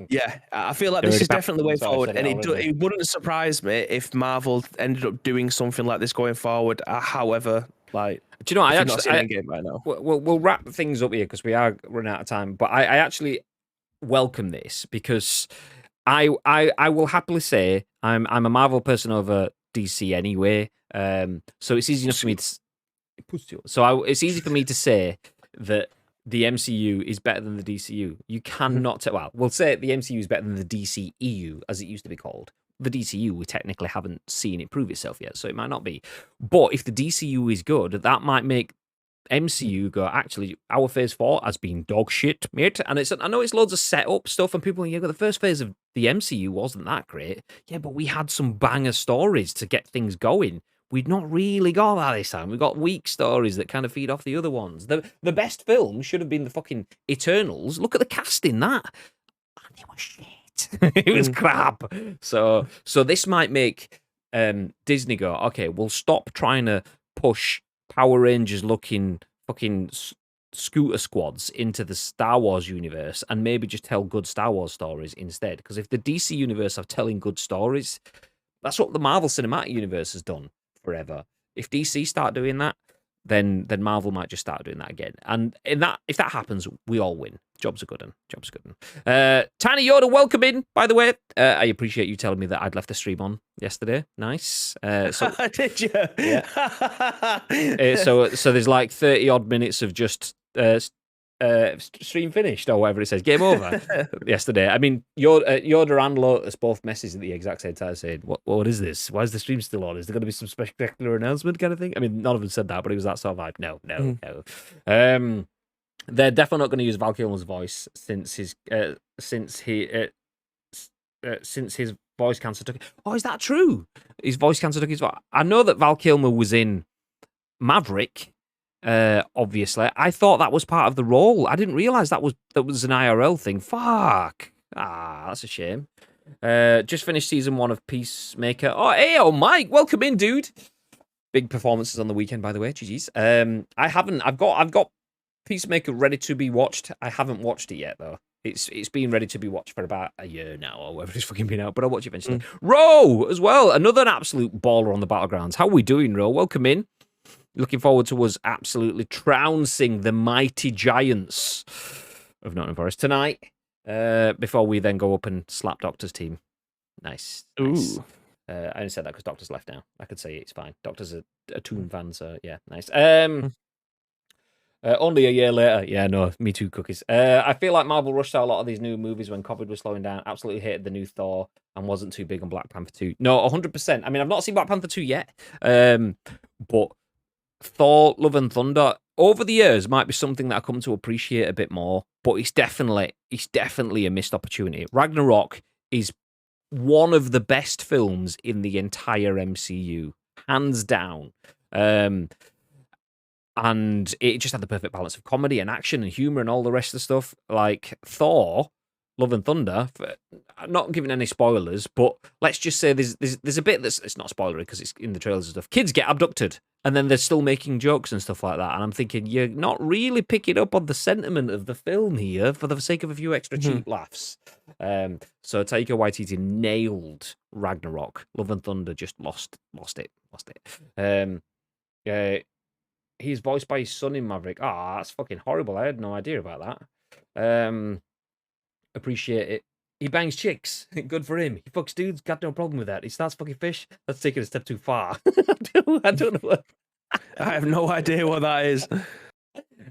Yeah, I feel like this is definitely the way forward, and it wouldn't surprise me if Marvel ended up doing something like this going forward. However, Like, Do you know? if you've not seen Endgame by now. We'll wrap things up here because we are running out of time. But I actually welcome this because I will happily say I'm a Marvel person over DC anyway. So it's easy enough for me to. So it's easy for me to say that the MCU is better than the DCU. You cannot well, we'll say the MCU is better than the DCEU, as it used to be called. The DCU, we technically haven't seen it prove itself yet, so it might not be. But if the DCU is good, that might make MCU go, actually, our phase 4 has been dog shit, mate. And I know it's loads of setup stuff, and people, but the first phase of the MCU wasn't that great. Yeah, but we had some banger stories to get things going. We'd not really got that this time. We got weak stories that kind of feed off the other ones. The best film should have been the fucking Eternals. Look at the cast in that. And it was shit. It was crap. So this might make Disney go, okay, we'll stop trying to push Power Rangers looking fucking scooter squads into the Star Wars universe and maybe just tell good Star Wars stories instead. Because if the DC universe are telling good stories, that's what the Marvel Cinematic Universe has done forever. If DC start doing that, then Marvel might just start doing that again. And if that happens, we all win. Jobs are good. Tiny Yoda, welcome in, by the way. I appreciate you telling me that I'd left the stream on yesterday. Nice. Did you? Yeah. So there's like 30 odd minutes of just stream finished or whatever it says, game over yesterday. I mean, Yoda and Lotus both messaged at the exact same time saying, what is this? Why is the stream still on? Is there going to be some spectacular announcement kind of thing? I mean, none of them said that, but it was that sort of vibe. No. They're definitely not going to use Val Kilmer's voice since his voice cancer took. Oh, is that true? His voice cancer took his voice. I know that Val Kilmer was in Maverick. Obviously, I thought that was part of the role. I didn't realize that was an IRL thing. Fuck. That's a shame. Just finished season 1 of Peacemaker. Oh, Mike, welcome in, dude. Big performances on the weekend, by the way. GG's. I've got Peacemaker ready to be watched. I haven't watched it yet though. It's been ready to be watched for about a year now, or whatever it's fucking been out. But I'll watch it eventually. Ro as well, another absolute baller on the battlegrounds. How are we doing, Ro? Welcome in. Looking forward to us absolutely trouncing the mighty giants of Nottingham Forest tonight. Before we then go up and slap Doctor's team. Nice. Ooh. I only said that because Doctor's left now. I could say it's fine. Doctor's a Toon fan, so yeah, nice. Only a year later. Yeah, no, me too, cookies. I feel like Marvel rushed out a lot of these new movies when COVID was slowing down. Absolutely hated the new Thor and wasn't too big on Black Panther 2. No, 100%. I mean, I've not seen Black Panther 2 yet. But Thor, Love and Thunder, over the years, might be something that I come to appreciate a bit more. But it's definitely a missed opportunity. Ragnarok is one of the best films in the entire MCU, hands down. And it just had the perfect balance of comedy and action and humor and all the rest of the stuff. Like Thor, Love and Thunder. I'm not giving any spoilers, but let's just say there's a bit it's not spoilery because it's in the trailers and stuff. Kids get abducted, and then they're still making jokes and stuff like that. And I'm thinking you're not really picking up on the sentiment of the film here for the sake of a few extra cheap laughs. So Taika Waititi nailed Ragnarok. Love and Thunder just lost it. He's voiced by his son in Maverick. That's fucking horrible. I had no idea about that. Appreciate it. He bangs chicks. Good for him. He fucks dudes. Got no problem with that. He starts fucking fish. That's taking a step too far. I don't know. I have no idea what that is.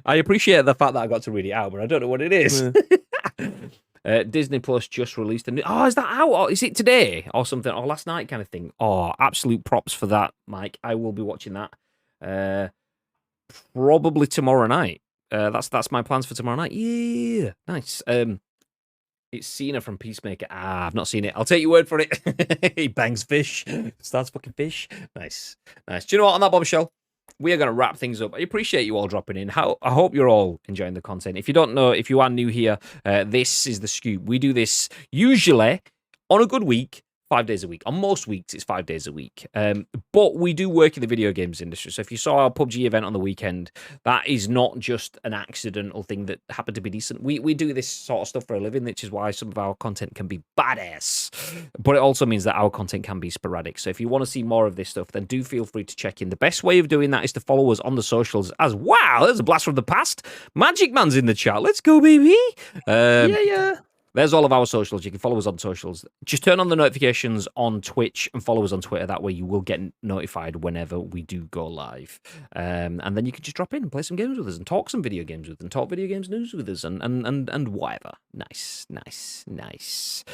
I appreciate the fact that I got to read it out, but I don't know what it is. Disney Plus just released a new... is that out? Or is it today or something? Or last night kind of thing? Absolute props for that, Mike. I will be watching that. Probably tomorrow night. That's my plans for tomorrow night. Yeah, nice. It's Cena from Peacemaker. I've not seen it. I'll take your word for it. He bangs fish. Starts fucking fish. Nice. Do you know what? On that bombshell, we are going to wrap things up. I appreciate you all dropping in. I hope you're all enjoying the content. If you don't know, if you are new here, this is The Scoop. We do this usually on a good week 5 days a week. On most weeks, it's 5 days a week. But we do work in the video games industry. So if you saw our PUBG event on the weekend, that is not just an accidental thing that happened to be decent. We do this sort of stuff for a living, which is why some of our content can be badass. But it also means that our content can be sporadic. So if you want to see more of this stuff, then do feel free to check in. The best way of doing that is to follow us on the socials as wow. There's a blast from the past. Magic Man's in the chat. Let's go, baby. Yeah. There's all of our socials. You can follow us on socials. Just turn on the notifications on Twitch and follow us on Twitter. That way you will get notified whenever we do go live. And then you can just drop in and play some games with us and talk some video games with us and talk video games news with us and whatever. Nice.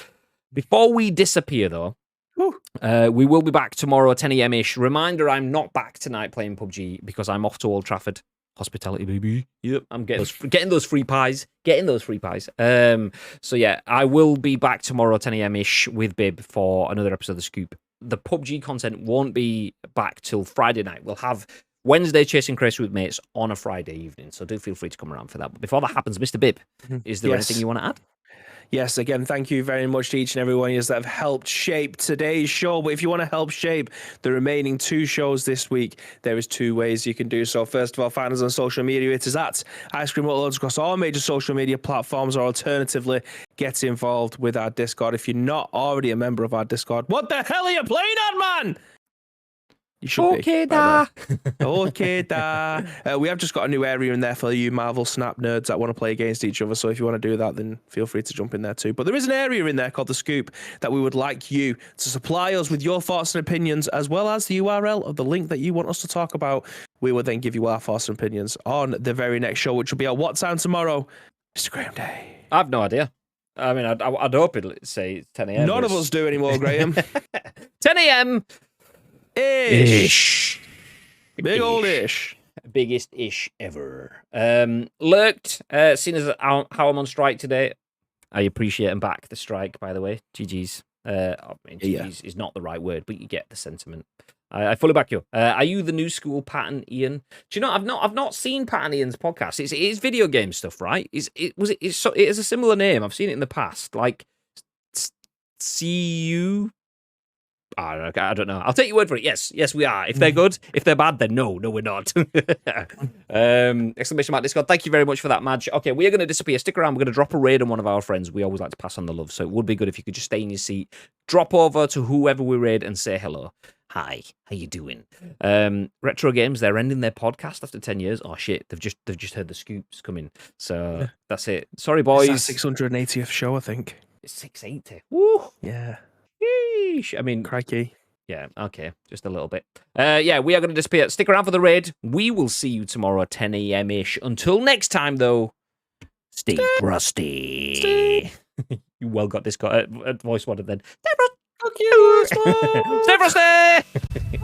Before we disappear, though, we will be back tomorrow at 10 a.m.-ish. Reminder, I'm not back tonight playing PUBG because I'm off to Old Trafford. Hospitality, baby. Yep, I'm getting those free pies. So yeah, I will be back tomorrow 10 a.m.-ish with Bib for another episode of The Scoop. The PUBG content won't be back till Friday night. We'll have Wednesday Chasing Crazy with Mates on a Friday evening, so do feel free to come around for that. But before that happens, Mr. Bib, is there anything you want to add? Yes, again, thank you very much to each and every one of you that have helped shape today's show. But if you want to help shape the remaining 2 shows this week, there is 2 ways you can do so. First of all, find us on social media. It is at Ice Cream Uploads across all major social media platforms, or alternatively, get involved with our Discord. If you're not already a member of our Discord, what the hell are you playing at, man? You should okay, da. Okay, da. We have just got a new area in there for you Marvel Snap nerds that want to play against each other. So if you want to do that, then feel free to jump in there too. But there is an area in there called The Scoop that we would like you to supply us with your thoughts and opinions, as well as the URL of the link that you want us to talk about. We will then give you our thoughts and opinions on the very next show, which will be at what time tomorrow, Mr. Graham Day? I have no idea. I mean, I'd hope it'd say 10 a.m. None of us do anymore, Graham. 10 a.m. Ish. Big old ish. Biggest ish ever. Lurked, seeing as how I'm on strike today. I appreciate and back the strike, by the way. GG's. I mean, GG's is not the right word, but you get the sentiment. I fully back you. Are you the new school Pat and Ian? Do you know, I've not seen Pat and Ian's podcast. It is video game stuff, right? It is a similar name. I've seen it in the past. Like CU. I don't know. I'll take your word for it. Yes, we are. If they're good, if they're bad, then no, we're not. Exclamation mark Discord. Thank you very much for that, Madge. Okay, we are going to disappear. Stick around. We're going to drop a raid on one of our friends. We always like to pass on the love, so it would be good if you could just stay in your seat, drop over to whoever we raid and say hello. Hi, how you doing? Retro Games, they're ending their podcast after 10 years. Oh shit, they've just heard the scoops coming. So that's it. Sorry, boys. It's our 680th show, I think. It's 680. Woo! Yeah. I mean, crikey. Yeah, okay, just a little bit. Yeah, we are going to disappear. Stick around for the raid. We will see you tomorrow at 10 a.m.-ish. Until next time, though, stay frosty. You well got this voice wanted then. Stay frosty. Fuck you, Stay frosty.